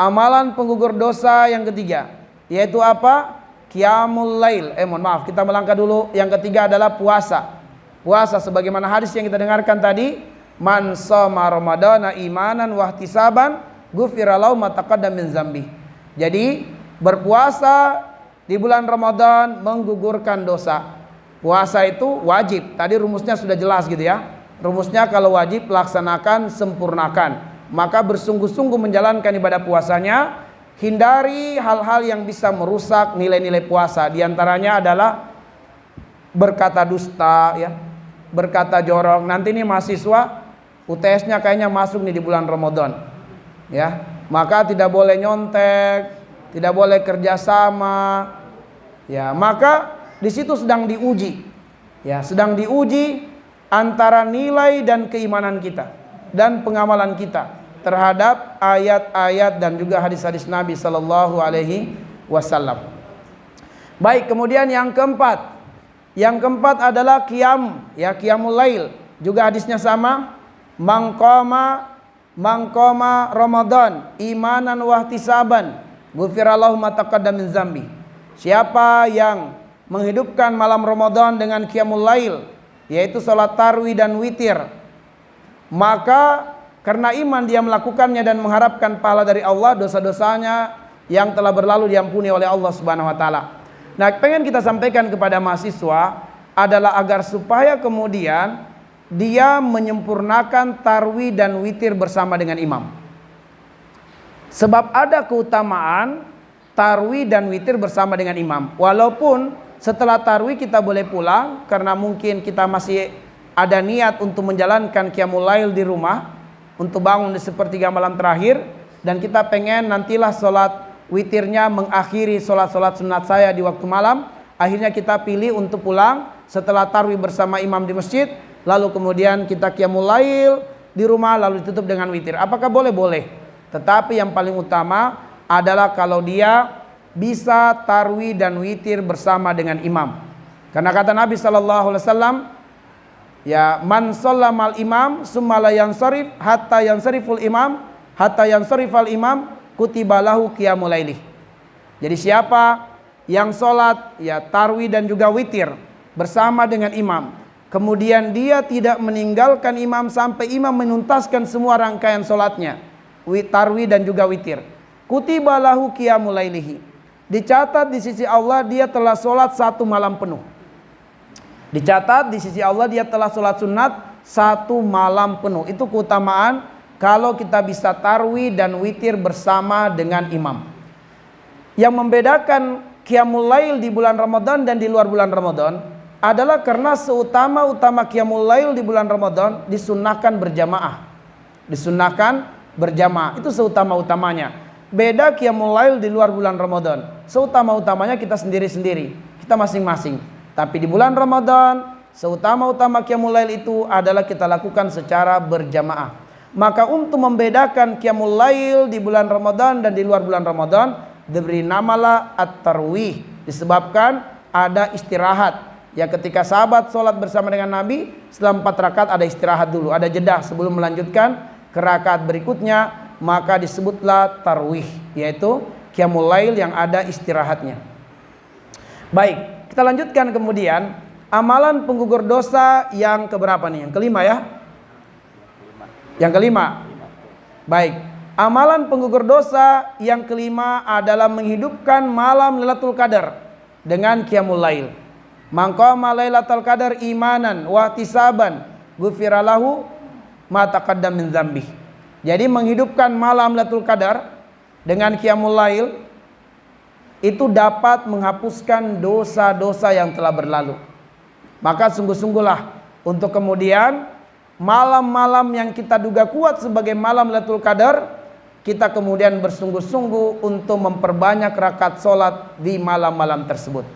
Amalan penggugur dosa yang ketiga, yaitu apa? Qiyamul lail. Kita melangkah dulu. Yang ketiga adalah puasa. Puasa sebagaimana hadis yang kita dengarkan tadi, man shoma ramadhana imanan wa ihtisaban ghufira lahu ma taqaddama min dzambi. Jadi berpuasa di bulan Ramadan menggugurkan dosa. Puasa itu wajib. Tadi rumusnya sudah jelas gitu ya. Rumusnya kalau wajib laksanakan, sempurnakan. Maka bersungguh-sungguh menjalankan ibadah puasanya. Hindari hal-hal yang bisa merusak nilai-nilai puasa. Di antaranya adalah berkata dusta ya, berkata jorok. Nanti nih mahasiswa UTS-nya kayaknya masuk nih di bulan Ramadan. Ya, maka tidak boleh nyontek, tidak boleh kerjasama. Ya, maka di situ sedang diuji. Ya, sedang diuji antara nilai dan keimanan kita dan pengamalan kita terhadap ayat-ayat dan juga hadis-hadis Nabi sallallahu alaihi wasallam. Baik, kemudian yang keempat. Yang keempat adalah qiyamul lail. Juga hadisnya sama. Mangqama Ramadan imanan wa ihtisaban ghufira lahu ma taqaddama min dzambi. Siapa yang menghidupkan malam Ramadan dengan qiyamul lail, yaitu salat tarawih dan witir, maka karena iman dia melakukannya dan mengharapkan pahala dari Allah, dosa-dosanya yang telah berlalu diampuni oleh Allah Subhanahu wa taala. Nah, pengen kita sampaikan kepada mahasiswa adalah agar supaya kemudian dia menyempurnakan tarawih dan witir bersama dengan imam. Sebab ada keutamaan tarawih dan witir bersama dengan imam. Walaupun setelah tarawih kita boleh pulang karena mungkin kita masih ada niat untuk menjalankan qiyamul lail di rumah, untuk bangun di sepertiga malam terakhir, dan kita pengen nantilah sholat witirnya mengakhiri sholat-sholat sunat saya di waktu malam. Akhirnya kita pilih untuk pulang setelah tarawih bersama imam di masjid, lalu kemudian kita qiyamul lail di rumah, lalu ditutup dengan witir. Apakah boleh? Boleh. Tetapi yang paling utama adalah kalau dia bisa tarawih dan witir bersama dengan imam. Karena kata Nabi sallallahu alaihi wasallam, ya, man shallamal imam summa la yansarif hatta yansariful imam hatta yansarifal imam kutibalahu qiyamul lailih. Jadi siapa yang sholat ya tarawih dan juga witir bersama dengan imam, kemudian dia tidak meninggalkan imam sampai imam menuntaskan semua rangkaian solatnya, tarwi dan juga witir, kutiba lahu qiyamul lailihi, dicatat di sisi Allah dia telah solat 1 malam penuh. Dicatat di sisi Allah dia telah solat sunat 1 malam penuh. Itu keutamaan kalau kita bisa tarwi dan witir bersama dengan imam. Yang membedakan qiyamul lail di bulan Ramadan dan di luar bulan Ramadan adalah karena seutama-utama qiyamul lail di bulan Ramadan disunnahkan berjamaah. Disunnahkan berjamaah, itu seutama-utamanya. Beda qiyamul lail di luar bulan Ramadan, seutama-utamanya kita sendiri-sendiri, kita masing-masing. Tapi di bulan Ramadan, seutama-utama qiyamul lail itu adalah kita lakukan secara berjamaah. Maka untuk membedakan qiyamul lail di bulan Ramadan dan di luar bulan Ramadan, diberi namalah at-tarwih, disebabkan ada istirahat. Ya, ketika sahabat sholat bersama dengan Nabi, setelah 4 rakaat ada istirahat dulu, ada jeda sebelum melanjutkan ke rakaat berikutnya, maka disebutlah tarwih, yaitu qiyamul lail yang ada istirahatnya. Baik, kita lanjutkan kemudian amalan penggugur dosa yang keberapa nih? Yang kelima ya? Yang kelima. Baik, amalan penggugur dosa yang kelima adalah menghidupkan malam Lailatul Qadar dengan qiyamul lail. Man qama Lailatul Qadar imanan wa ihtisaban ghufira lahu ma taqaddam min dzambih. Jadi menghidupkan malam Lailatul Qadar dengan qiyamul lail itu dapat menghapuskan dosa-dosa yang telah berlalu. Maka sungguh-sungguhlah untuk kemudian malam-malam yang kita duga kuat sebagai malam Lailatul Qadar, kita kemudian bersungguh-sungguh untuk memperbanyak rakaat solat di malam-malam tersebut,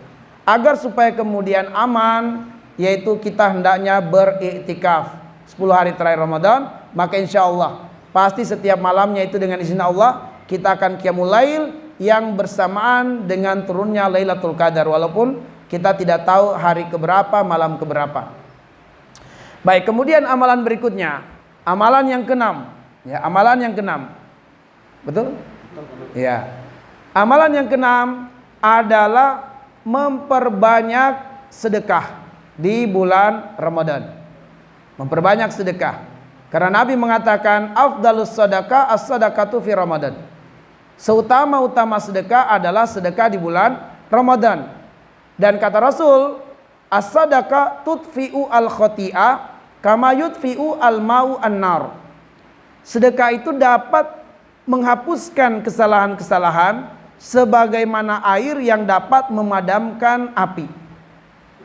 agar supaya kemudian aman, yaitu kita hendaknya beriktikaf 10 hari terakhir Ramadan. Maka insya Allah pasti setiap malamnya itu dengan izin Allah kita akan qiyamul lail yang bersamaan dengan turunnya Lailatul Qadar, walaupun kita tidak tahu hari keberapa, malam keberapa. Baik, kemudian amalan berikutnya, amalan yang keenam, ya, amalan yang keenam. Betul? Ya. Amalan yang keenam adalah memperbanyak sedekah di bulan Ramadan. Memperbanyak sedekah. Karena Nabi mengatakan afdalus sedekah as-sadaqatu fi Ramadan. Seutama-utama sedekah adalah sedekah di bulan Ramadan. Dan kata Rasul, as-sadaqah tudfi'u al-khati'ah kama yudfi'u al-ma'u an-nar. Sedekah itu dapat menghapuskan kesalahan-kesalahan sebagaimana air yang dapat memadamkan api.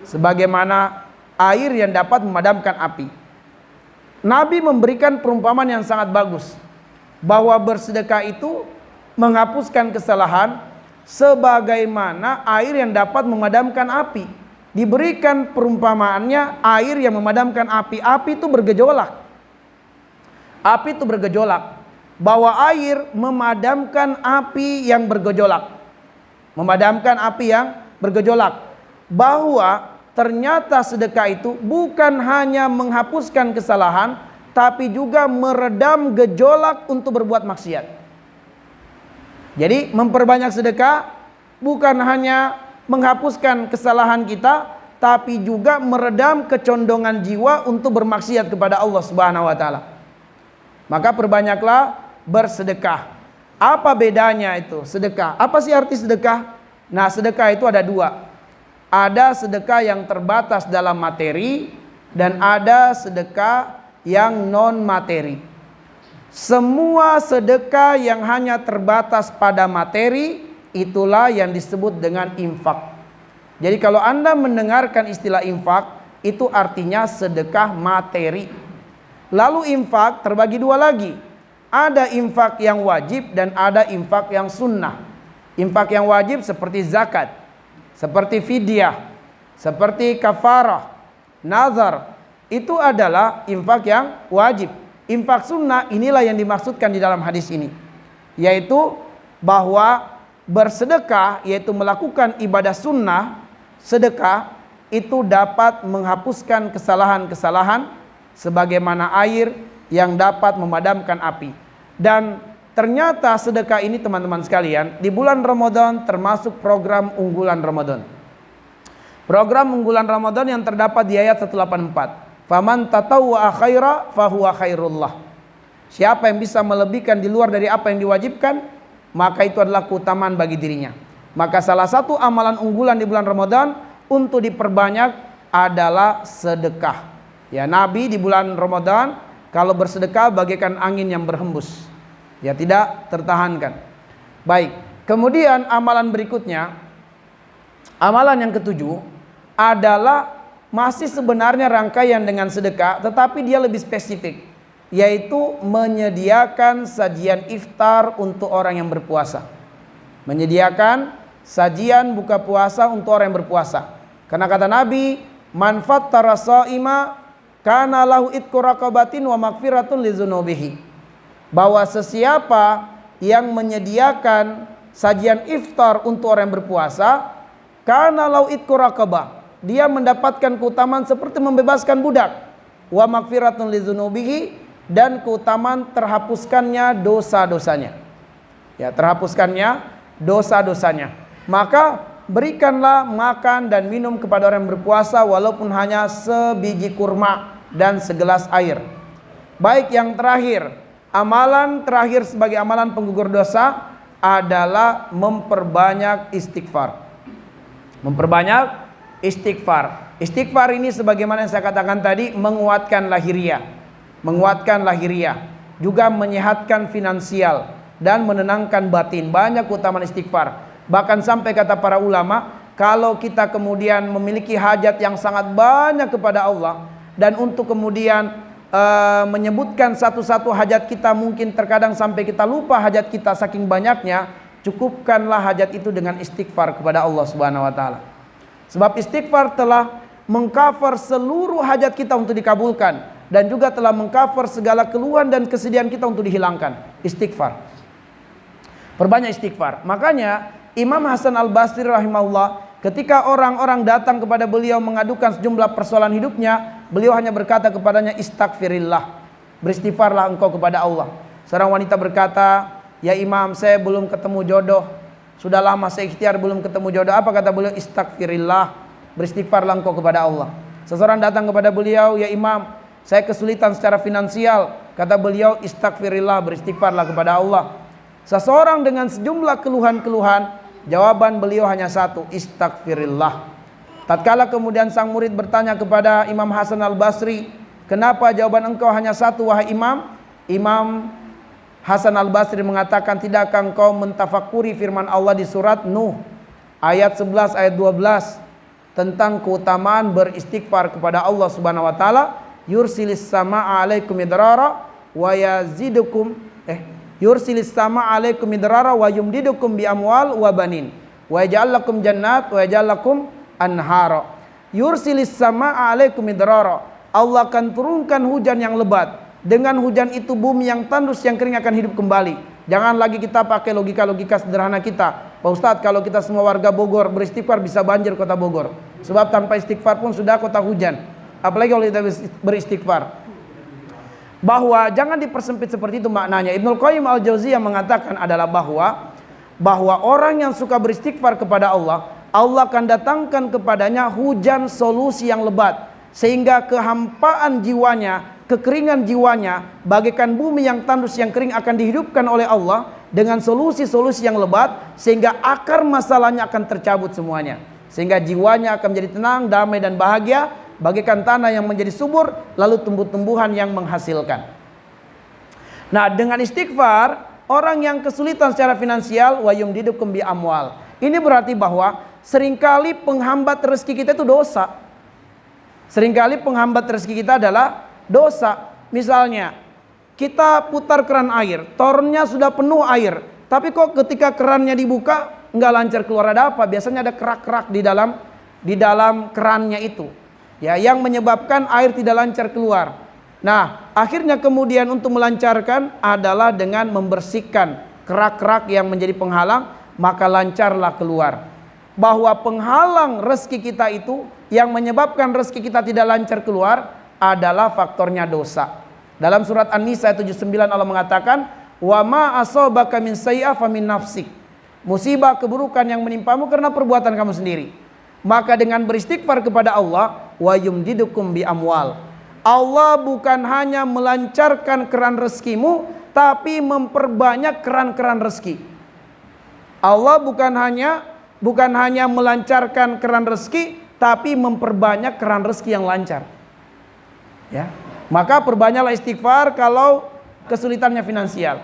Sebagaimana air yang dapat memadamkan api. Nabi memberikan perumpamaan yang sangat bagus, bahwa bersedekah itu menghapuskan kesalahan sebagaimana air yang dapat memadamkan api. Diberikan perumpamaannya air yang memadamkan api. Api itu bergejolak. Api itu bergejolak. Bahwa air memadamkan api yang bergejolak. Memadamkan api yang bergejolak. Bahwa ternyata sedekah itu bukan hanya menghapuskan kesalahan, tapi juga meredam gejolak untuk berbuat maksiat. Jadi memperbanyak sedekah bukan hanya menghapuskan kesalahan kita, tapi juga meredam kecondongan jiwa untuk bermaksiat kepada Allah Subhanahu wa taala. Maka perbanyaklah bersedekah. Apa bedanya itu sedekah? Apa sih arti sedekah? Nah, sedekah itu ada dua. Ada sedekah yang terbatas dalam materi dan ada sedekah yang non materi. Semua sedekah yang hanya terbatas pada materi, itulah yang disebut dengan infak. Jadi kalau Anda mendengarkan istilah infak, itu artinya sedekah materi. Lalu infak terbagi dua lagi. Ada infak yang wajib dan ada infak yang sunnah. Infak yang wajib seperti zakat, seperti fidyah, seperti kafarah, nazar. Itu adalah infak yang wajib. Infak sunnah inilah yang dimaksudkan di dalam hadis ini, yaitu bahwa bersedekah, yaitu melakukan ibadah sunnah, sedekah itu dapat menghapuskan kesalahan-kesalahan sebagaimana air yang dapat memadamkan api. Dan ternyata sedekah ini teman-teman sekalian, di bulan Ramadan termasuk program unggulan Ramadan. Program unggulan Ramadan yang terdapat di ayat 184. Faman tatawwa khaira fahuwa khairullah. Siapa yang bisa melebihkan di luar dari apa yang diwajibkan, maka itu adalah keutamaan bagi dirinya. Maka salah satu amalan unggulan di bulan Ramadan untuk diperbanyak adalah sedekah. Ya, Nabi di bulan Ramadan kalau bersedekah bagaikan angin yang berhembus. Ya, tidak tertahankan. Baik, kemudian amalan berikutnya, amalan yang ketujuh adalah masih sebenarnya rangkaian dengan sedekah, tetapi dia lebih spesifik, yaitu menyediakan sajian iftar untuk orang yang berpuasa. Menyediakan sajian buka puasa untuk orang yang berpuasa. Karena kata Nabi, man fattara shaima kana lahu itqu raqabatin wa maghfiratun lizunubihi. Bahwa sesiapa yang menyediakan sajian iftar untuk orang yang berpuasa, kana lahu itqu raqabah, dia mendapatkan keutamaan seperti membebaskan budak, wa maghfiratun lizunubihi, dan keutamaan terhapuskannya dosa-dosanya. Ya, terhapuskannya dosa-dosanya. Maka berikanlah makan dan minum kepada orang yang berpuasa walaupun hanya sebiji kurma dan segelas air. Baik, yang terakhir, amalan terakhir sebagai amalan penggugur dosa adalah memperbanyak istighfar. Memperbanyak istighfar. Istighfar ini sebagaimana yang saya katakan tadi, menguatkan lahiriah. Menguatkan lahiriah, juga menyehatkan finansial dan menenangkan batin. Banyak keutamaan istighfar. Bahkan sampai kata para ulama, kalau kita kemudian memiliki hajat yang sangat banyak kepada Allah, dan untuk kemudian menyebutkan satu-satu hajat kita, mungkin terkadang sampai kita lupa hajat kita saking banyaknya, cukupkanlah hajat itu dengan istighfar kepada Allah Subhanahu wa taala. Sebab istighfar telah mengcover seluruh hajat kita untuk dikabulkan, dan juga telah mengcover segala keluhan dan kesedihan kita untuk dihilangkan. Istighfar. Perbanyak istighfar. Makanya Imam Hasan Al-Basri rahimahullah, ketika orang-orang datang kepada beliau mengadukan sejumlah persoalan hidupnya, beliau hanya berkata kepadanya, istaghfirillah, beristighfarlah engkau kepada Allah. Seorang wanita berkata, ya Imam, saya belum ketemu jodoh, sudah lama saya ikhtiar belum ketemu jodoh. Apa kata beliau? Istaghfirillah, beristighfarlah engkau kepada Allah. Seseorang datang kepada beliau, ya Imam, saya kesulitan secara finansial. Kata beliau, istaghfirillah, beristighfarlah kepada Allah. Seseorang dengan sejumlah keluhan-keluhan, jawaban beliau hanya satu, istaghfirillah. Tatkala kemudian sang murid bertanya kepada Imam Hasan Al-Basri, kenapa jawaban engkau hanya satu wahai Imam? Imam Hasan Al-Basri mengatakan, tidakkah engkau mentafakuri firman Allah di surat Nuh ayat 11 ayat 12 tentang keutamaan beristighfar kepada Allah Subhanahu wa taala? Yursilis sama'a alaikum midrara wa yazidukum yursilis sama'a alaikum midrara wa yumdidukum bi amwal wa banin wa yaj'al lakum jannat wa yaj'al lakum anhara. Yursilis sama'a alaikum midrara, Allah akan turunkan hujan yang lebat. Dengan hujan itu bumi yang tandus yang kering akan hidup kembali. Jangan lagi kita pakai logika-logika sederhana kita. Pak Ustadz, kalau kita semua warga Bogor beristighfar bisa banjir kota Bogor. Sebab tanpa istighfar pun sudah kota hujan. Apalagi kalau kita beristighfar. Bahwa jangan dipersempit seperti itu maknanya. Ibnul Qayyim Al-Jauziyah mengatakan adalah bahwa orang yang suka beristighfar kepada Allah, Allah akan datangkan kepadanya hujan solusi yang lebat, sehingga kehampaan jiwanya, kekeringan jiwanya, bagaikan bumi yang tandus yang kering akan dihidupkan oleh Allah dengan solusi-solusi yang lebat, sehingga akar masalahnya akan tercabut semuanya, sehingga jiwanya akan menjadi tenang, damai dan bahagia, bagaikan tanah yang menjadi subur, lalu tumbuh-tumbuhan yang menghasilkan. Nah, dengan istighfar, orang yang kesulitan secara finansial, wa yumdidukum bi amwal. Ini berarti bahwa seringkali penghambat rezeki kita itu dosa. Seringkali penghambat rezeki kita adalah dosa. Misalnya, kita putar keran air, tornya sudah penuh air, tapi kok ketika kerannya dibuka nggak lancar keluar, ada apa? Biasanya ada kerak-kerak di dalam kerannya itu. Ya, yang menyebabkan air tidak lancar keluar. Nah, akhirnya kemudian untuk melancarkan adalah dengan membersihkan kerak-kerak yang menjadi penghalang, maka lancarlah keluar. Bahwa penghalang rezeki kita itu, yang menyebabkan rezeki kita tidak lancar keluar adalah faktornya dosa. Dalam surat An-Nisa ayat 79 Allah mengatakan, "Wa ma asabaka min sayyi'ah fa min nafsik." Musibah keburukan yang menimpamu karena perbuatan kamu sendiri. Maka dengan beristighfar kepada Allah, wa yumdidukum bi amwal. Allah bukan hanya melancarkan keran rezekimu, tapi memperbanyak keran-keran rezeki. Allah bukan hanya melancarkan keran rezeki, tapi memperbanyak keran rezeki yang lancar. Ya. Maka perbanyaklah istighfar kalau kesulitannya finansial.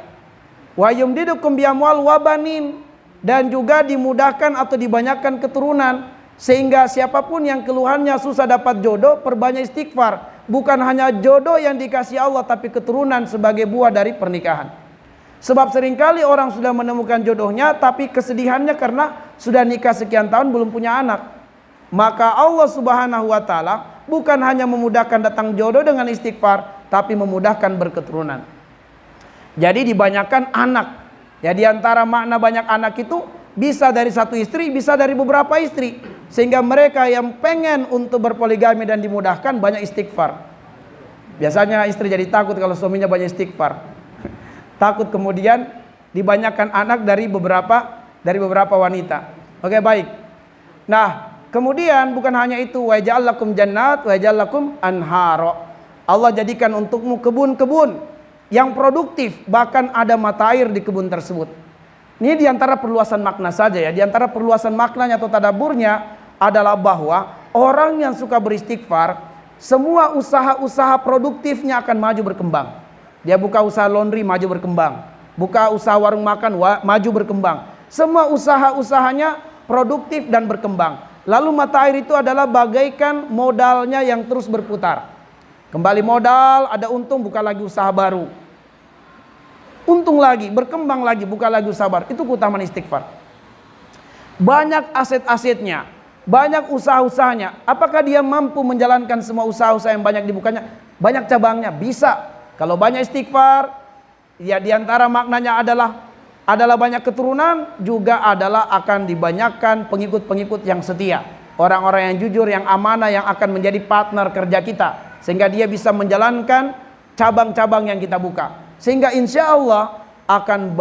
Wa yumdidukum bi amwal wa banin, dan juga dimudahkan atau dibanyakan keturunan, sehingga siapapun yang keluhannya susah dapat jodoh, perbanyak istighfar. Bukan hanya jodoh yang dikasih Allah, tapi keturunan sebagai buah dari pernikahan. Sebab seringkali orang sudah menemukan jodohnya, tapi kesedihannya karena sudah nikah sekian tahun belum punya anak. Maka Allah Subhanahu wa ta'ala bukan hanya memudahkan datang jodoh dengan istighfar, tapi memudahkan berketurunan. Jadi dibanyakan anak. Ya, di antara makna banyak anak itu bisa dari satu istri, bisa dari beberapa istri. Sehingga mereka yang pengen untuk berpoligami dan dimudahkan banyak istighfar. Biasanya istri jadi takut kalau suaminya banyak istighfar. Takut kemudian dibanyakan anak dari beberapa wanita. Oke, baik. Nah, kemudian bukan hanya itu, wa ja'al lakum jannat wa ja'al lakum anhara. Allah jadikan untukmu kebun-kebun yang produktif, bahkan ada mata air di kebun tersebut. Ini diantara perluasan makna saja ya. Diantara perluasan maknanya atau tadaburnya adalah bahwa orang yang suka beristighfar, semua usaha-usaha produktifnya akan maju berkembang. Dia buka usaha laundry, maju berkembang. Buka usaha warung makan, maju berkembang. Semua usaha-usahanya produktif dan berkembang. Lalu mata air itu adalah bagaikan modalnya yang terus berputar. Kembali modal, ada untung, buka lagi usaha baru. Untung lagi, berkembang lagi, buka lagi usaha baru. Itu keutamaan istighfar. Banyak aset-asetnya, banyak usaha-usahanya. Apakah dia mampu menjalankan semua usaha-usaha yang banyak dibukanya? Banyak cabangnya, bisa. Kalau banyak istighfar, ya diantara maknanya adalah banyak keturunan, juga adalah akan dibanyakan pengikut-pengikut yang setia. Orang-orang yang jujur, yang amanah, yang akan menjadi partner kerja kita. Sehingga dia bisa menjalankan cabang-cabang yang kita buka. Sehingga insya Allah akan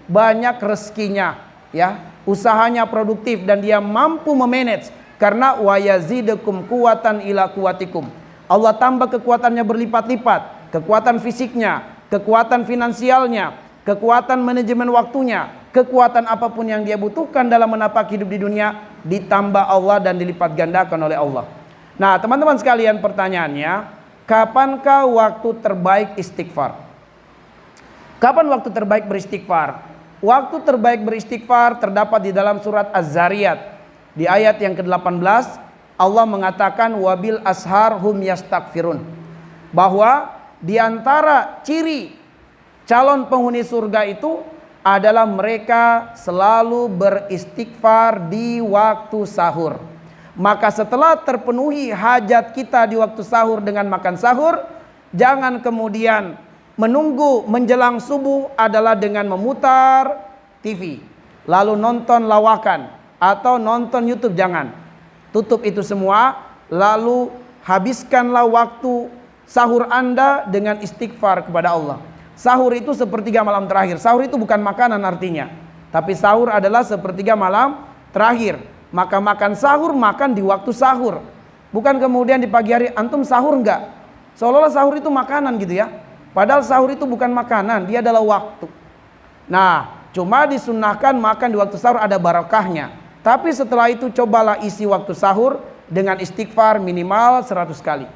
banyak rezekinya, ya, usahanya produktif dan dia mampu memanage, karena wa yazidukum quwatan ila quwatikum. Allah tambah kekuatannya berlipat-lipat, kekuatan fisiknya, kekuatan finansialnya, kekuatan manajemen waktunya, kekuatan apapun yang dia butuhkan dalam menapak hidup di dunia, ditambah Allah dan dilipat gandakan oleh Allah. Nah, teman-teman sekalian, pertanyaannya, kapankah waktu terbaik istighfar? Kapan waktu terbaik beristighfar? Waktu terbaik beristighfar terdapat di dalam surat Az-Zariyat. Di ayat yang ke-18, Allah mengatakan wabil ashar hum yastaghfirun. Bahwa di antara ciri calon penghuni surga itu adalah mereka selalu beristighfar di waktu sahur. Maka setelah terpenuhi hajat kita di waktu sahur dengan makan sahur, jangan kemudian menunggu menjelang subuh adalah dengan memutar TV, lalu nonton lawakan atau nonton YouTube. Jangan. Tutup itu semua, lalu habiskanlah waktu sahur Anda dengan istighfar kepada Allah. Sahur itu sepertiga malam terakhir. Sahur itu bukan makanan artinya, tapi sahur adalah sepertiga malam terakhir. Maka makan sahur, makan di waktu sahur. Bukan kemudian di pagi hari antum sahur enggak, seolah-olah sahur itu makanan gitu ya. Padahal sahur itu bukan makanan, dia adalah waktu. Nah, cuma disunnahkan makan di waktu sahur, ada barakahnya. Tapi setelah itu cobalah isi waktu sahur dengan istighfar minimal 100 kali.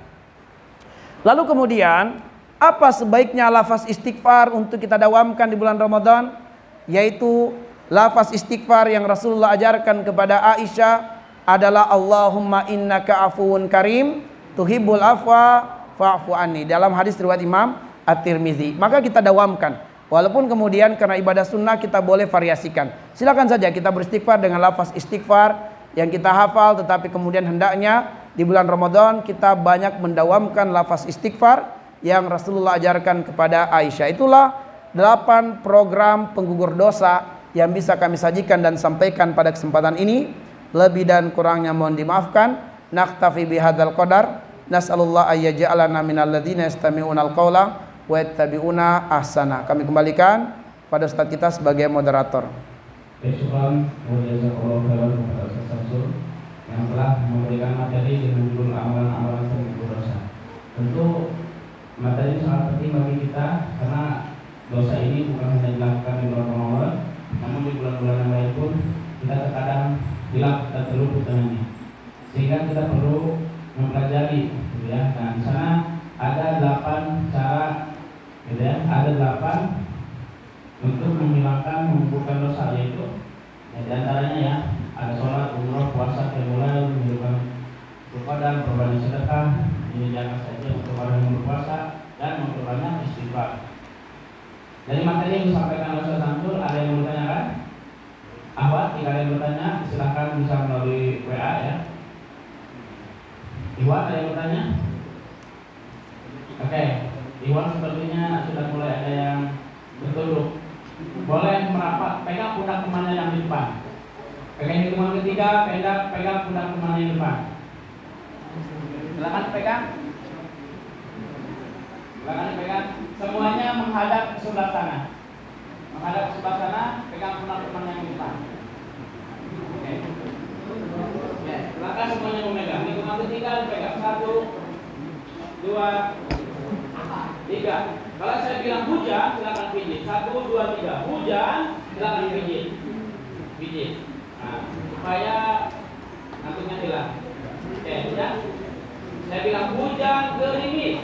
Lalu kemudian, apa sebaiknya lafaz istighfar untuk kita dawamkan di bulan Ramadan? Yaitu lafaz istighfar yang Rasulullah ajarkan kepada Aisyah adalah Allahumma innaka afuwun karim tuhibbul afwa fa'fu anni, dalam hadis riwayat Imam At-Tirmizi. Maka kita dawamkan. Walaupun kemudian karena ibadah sunnah kita boleh variasikan. Silakan saja kita beristighfar dengan lafaz istighfar yang kita hafal, tetapi kemudian hendaknya di bulan Ramadan kita banyak mendawamkan lafaz istighfar yang Rasulullah ajarkan kepada Aisyah. Itulah 8 program penggugur dosa yang bisa kami sajikan dan sampaikan pada kesempatan ini. Lebih dan kurangnya mohon dimaafkan. Naktafi bihadzal qadar. Nas'alullah ayyaj'alana minal ladzina yastami'unal qawla wa yattabi'una ahsana. Kami kembalikan pada Ustaz kita sebagai moderator. yang telah memberikan materi dengan judul amalan-amalan penggugur dosa. Tentu materi ini sangat penting bagi kita karena dosa ini bukan hanya dilakukan di bulan Ramadan, namun di bulan-bulan yang lain pun kita terkadang hilang dan terluput dengannya. Sehingga kita perlu mempelajari, gitu ya. Nah, di sana ada 8 cara, gitu ya. Ada 8 untuk menghilangkan, mengumpulkan dosa, yaitu ya, di antaranya ya ada sholat, umroh, puasa, qiyamul, menghilangkan lupa dan berbagi sedekah, ini jangan saja untuk orang yang berpuasa dan memperbanyak istighfar. Dari materi yang disampaikan oleh Ustaz Samsul, ada yang mau bertanyakan? Ahwat, jika ada yang bertanya, silahkan bisa melalui WA ya. Iwan, ada yang bertanya? Oke, Iwan sepertinya sudah mulai ada yang bertunduk. Boleh merapat, pegang pundak temannya yang di depan. Pegang hitungan ketiga, pegang pundak temannya yang di depan. Silakan pegang. Silakan pegang. Semuanya menghadap ke sebelah sana. Menghadap ke sebelah sana, pegang pundak temannya yang di depan. Oke. Ya, silakan semuanya memegang. Hitungan ketiga pegang 1, 2, 3. Kalau saya bilang hujan, silakan pijit. 1, 2, 3. Hujan, silakan pijit. Pijit. Nah, supaya nantinya hilang. Oke, hujan. Saya bilang hujan gerimis.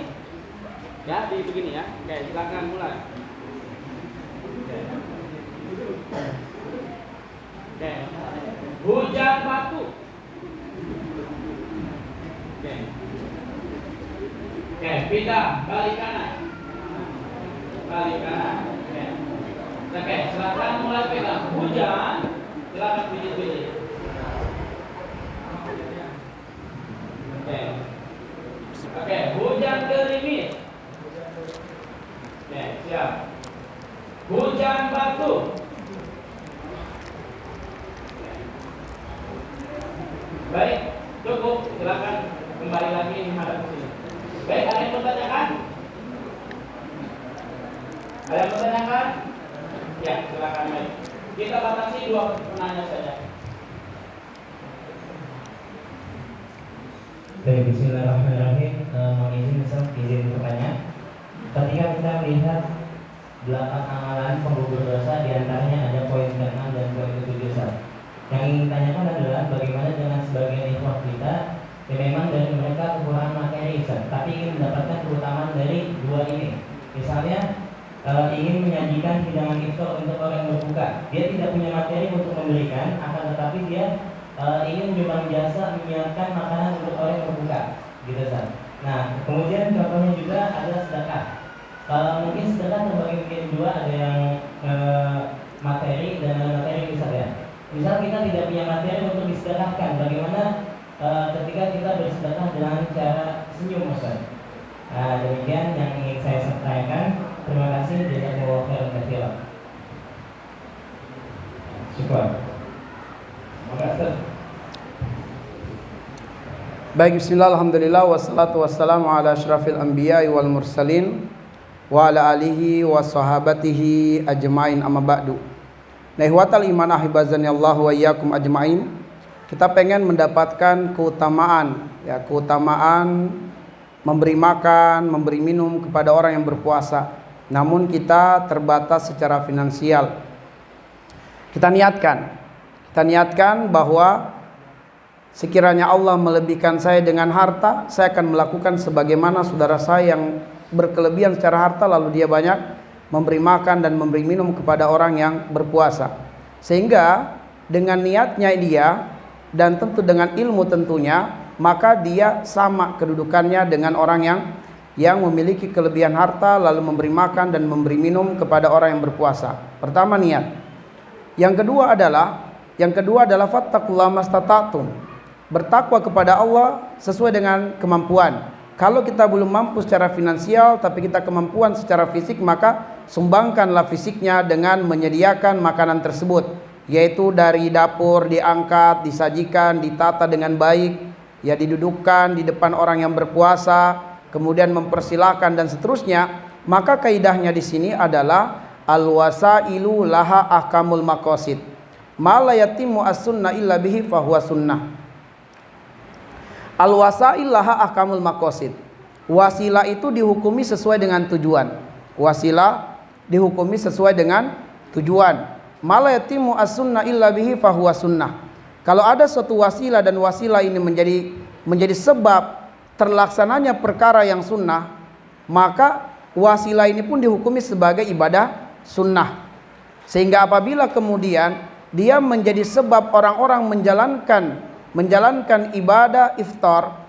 Ya, di begini ya. Oke, silakan mulai. Oke. Hujan batu. Oke. Oke, pindah balik kanan. Balik kanan. Oke, silakan mulai pegang. Hujan, silakan pijit-pijit. Oke, hujan gerimis. Oke, siap. Hujan batu. Baik, cukup. Silakan kembali lagi menghadap ke sini. Baik, ada yang bertanyakan? Ada yang bertanyakan? Ya, silakan. Baik. Kita batasi 2 penanya saja. Baik, bismillahirrahmanirrahim. Mohon izin bertanya. Ketika kita melihat 8 amalan penggugur dosa, diantaranya ada poin ke-6 dan poin ke-7. Yang ingin tanyakan adalah bagaimana dengan sebagian ikhwah kita yang memang dari mereka kekurangan materi, tapi ingin mendapatkan keutamaan dari 2 ini. Misalnya ingin menyajikan hidangan iftar untuk orang yang berbuka. Dia tidak punya materi untuk memberikan, akan tetapi dia ingin menyumbang jasa menyiapkan makanan untuk orang yang berbuka, gitu Ustaz. Nah, kemudian contohnya juga adalah sedekah. Mungkin sedekah terbagi menjadi 2, ada yang materi dan ada materi Ustaz ya. Misal kita tidak punya materi untuk disedekahkan, bagaimana ketika kita bersedekah dengan cara senyum Ustaz? Demikian yang ingin saya sampaikan. Terima kasih. Jazakumullahu khairan katsiran. Syukran. Makasih. Baik, bismillah, alhamdulillah, wassalatu wassalamu ala asyrafil anbiya'i wal mursalin wa ala alihi wa sahabatihi ajma'in, amma ba'du. Nah, ihwatal iman ahibazani Allah wa iyyakum ajma'in. Kita pengen mendapatkan keutamaan, ya, keutamaan memberi makan, memberi minum kepada orang yang berpuasa. Namun kita terbatas secara finansial. Kita niatkan bahwa sekiranya Allah melebihkan saya dengan harta, saya akan melakukan sebagaimana saudara saya yang berkelebihan secara harta, lalu dia banyak memberi makan dan memberi minum kepada orang yang berpuasa. Sehingga dengan niatnya dia dan tentu dengan ilmu tentunya, maka dia sama kedudukannya dengan orang yang memiliki kelebihan harta lalu memberi makan dan memberi minum kepada orang yang berpuasa. Pertama, niat. Yang kedua adalah fattaqullaha mastata'tum. Bertakwa kepada Allah sesuai dengan kemampuan. Kalau kita belum mampu secara finansial tapi kita kemampuan secara fisik, maka sumbangkanlah fisiknya dengan menyediakan makanan tersebut, yaitu dari dapur diangkat, disajikan, ditata dengan baik, ya, didudukkan di depan orang yang berpuasa, kemudian mempersilahkan dan seterusnya. Maka kaidahnya di sini adalah al-wasailu laha ahkamul maqasid. Ma la yatimmu as-sunnah illa bihi fahuwa sunnah. Al wasail laha ahkamul maqasid. Wasilah itu dihukumi sesuai dengan tujuan. Wasilah dihukumi sesuai dengan tujuan. Mala yatimu as-sunnah illa bihi fahuwa sunnah. Kalau ada suatu wasilah dan wasilah ini menjadi sebab terlaksananya perkara yang sunnah, maka wasilah ini pun dihukumi sebagai ibadah sunnah. Sehingga apabila kemudian dia menjadi sebab orang-orang menjalankan ibadah iftar,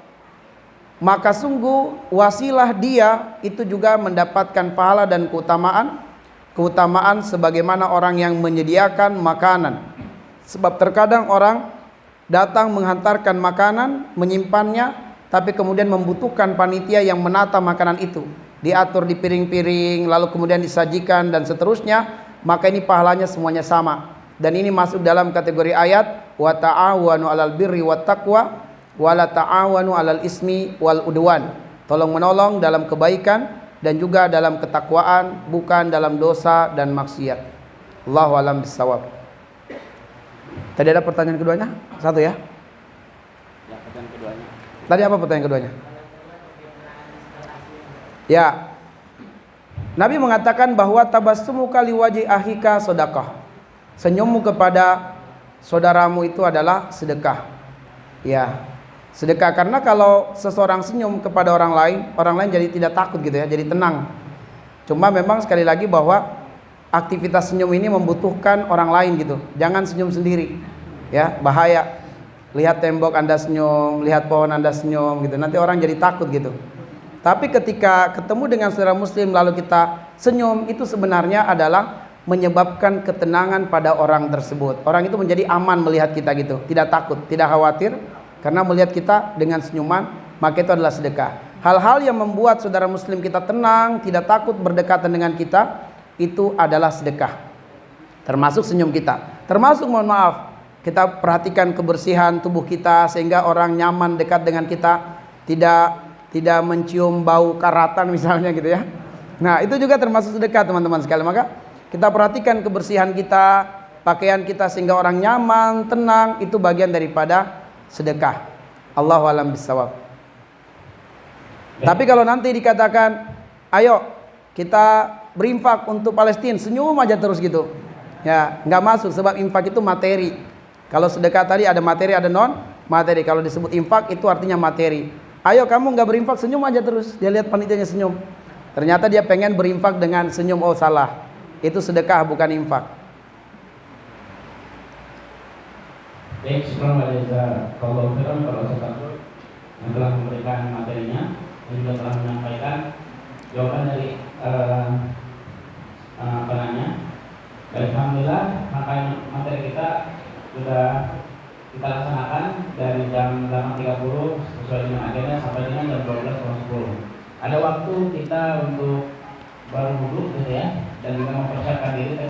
maka sungguh wasilah dia itu juga mendapatkan pahala dan keutamaan sebagaimana orang yang menyediakan makanan. Sebab terkadang orang datang menghantarkan makanan, menyimpannya, tapi kemudian membutuhkan panitia yang menata makanan itu, diatur di piring-piring, lalu kemudian disajikan dan seterusnya, maka ini pahalanya semuanya sama. Dan ini masuk dalam kategori ayat wa ta'awanu 'alal birri wat taqwa wa la ta'awanu 'alal ismi wal udwan. Tolong menolong dalam kebaikan dan juga dalam ketakwaan, bukan dalam dosa dan maksiat. Allahu a'lam bissawab. Tadi ada pertanyaan keduanya? Satu ya? Ya, pertanyaan keduanya. Tadi apa pertanyaan keduanya? Ya. Nabi mengatakan bahwa tabassumuka liwaji ahika sedekah. Senyummu kepada saudaramu itu adalah sedekah. Ya. Sedekah, karena kalau seseorang senyum kepada orang lain jadi tidak takut gitu ya, jadi tenang. Cuma memang sekali lagi bahwa aktivitas senyum ini membutuhkan orang lain gitu. Jangan senyum sendiri. Ya, bahaya. Lihat tembok Anda senyum, lihat pohon Anda senyum gitu. Nanti orang jadi takut gitu. Tapi ketika ketemu dengan saudara muslim lalu kita senyum, itu sebenarnya adalah menyebabkan ketenangan pada orang tersebut. Orang itu menjadi aman melihat kita gitu, tidak takut, tidak khawatir, karena melihat kita dengan senyuman, maka itu adalah sedekah. Hal-hal yang membuat saudara muslim kita tenang, tidak takut berdekatan dengan kita, itu adalah sedekah. Termasuk senyum kita. Termasuk, mohon maaf, kita perhatikan kebersihan tubuh kita sehingga orang nyaman dekat dengan kita, tidak mencium bau karatan misalnya gitu ya. Nah, itu juga termasuk sedekah teman-teman sekalian. Maka kita perhatikan kebersihan kita, pakaian kita sehingga orang nyaman, tenang, itu bagian daripada sedekah. Allahu a'lam bissawab. Tapi kalau nanti dikatakan, ayo kita berinfak untuk Palestina, senyum aja terus gitu, ya nggak masuk, sebab infak itu materi. Kalau sedekah tadi ada materi, ada non materi. Kalau disebut infak itu artinya materi. Ayo kamu nggak berinfak, senyum aja terus. Dia lihat panitianya senyum, ternyata dia pengen berinfak dengan senyum. Oh salah, itu sedekah bukan infak. Baik, kalau Ustaz yang telah memberikan materinya dan juga telah menyampaikan jawaban dari penanya. Alhamdulillah, materi kita sudah kita laksanakan dari jam 8.30 sesuai dengan agenda sampai dengan jam 12.10. Ada waktu kita untuk baru duduk gitu ya, dan juga mempersiapkan diri.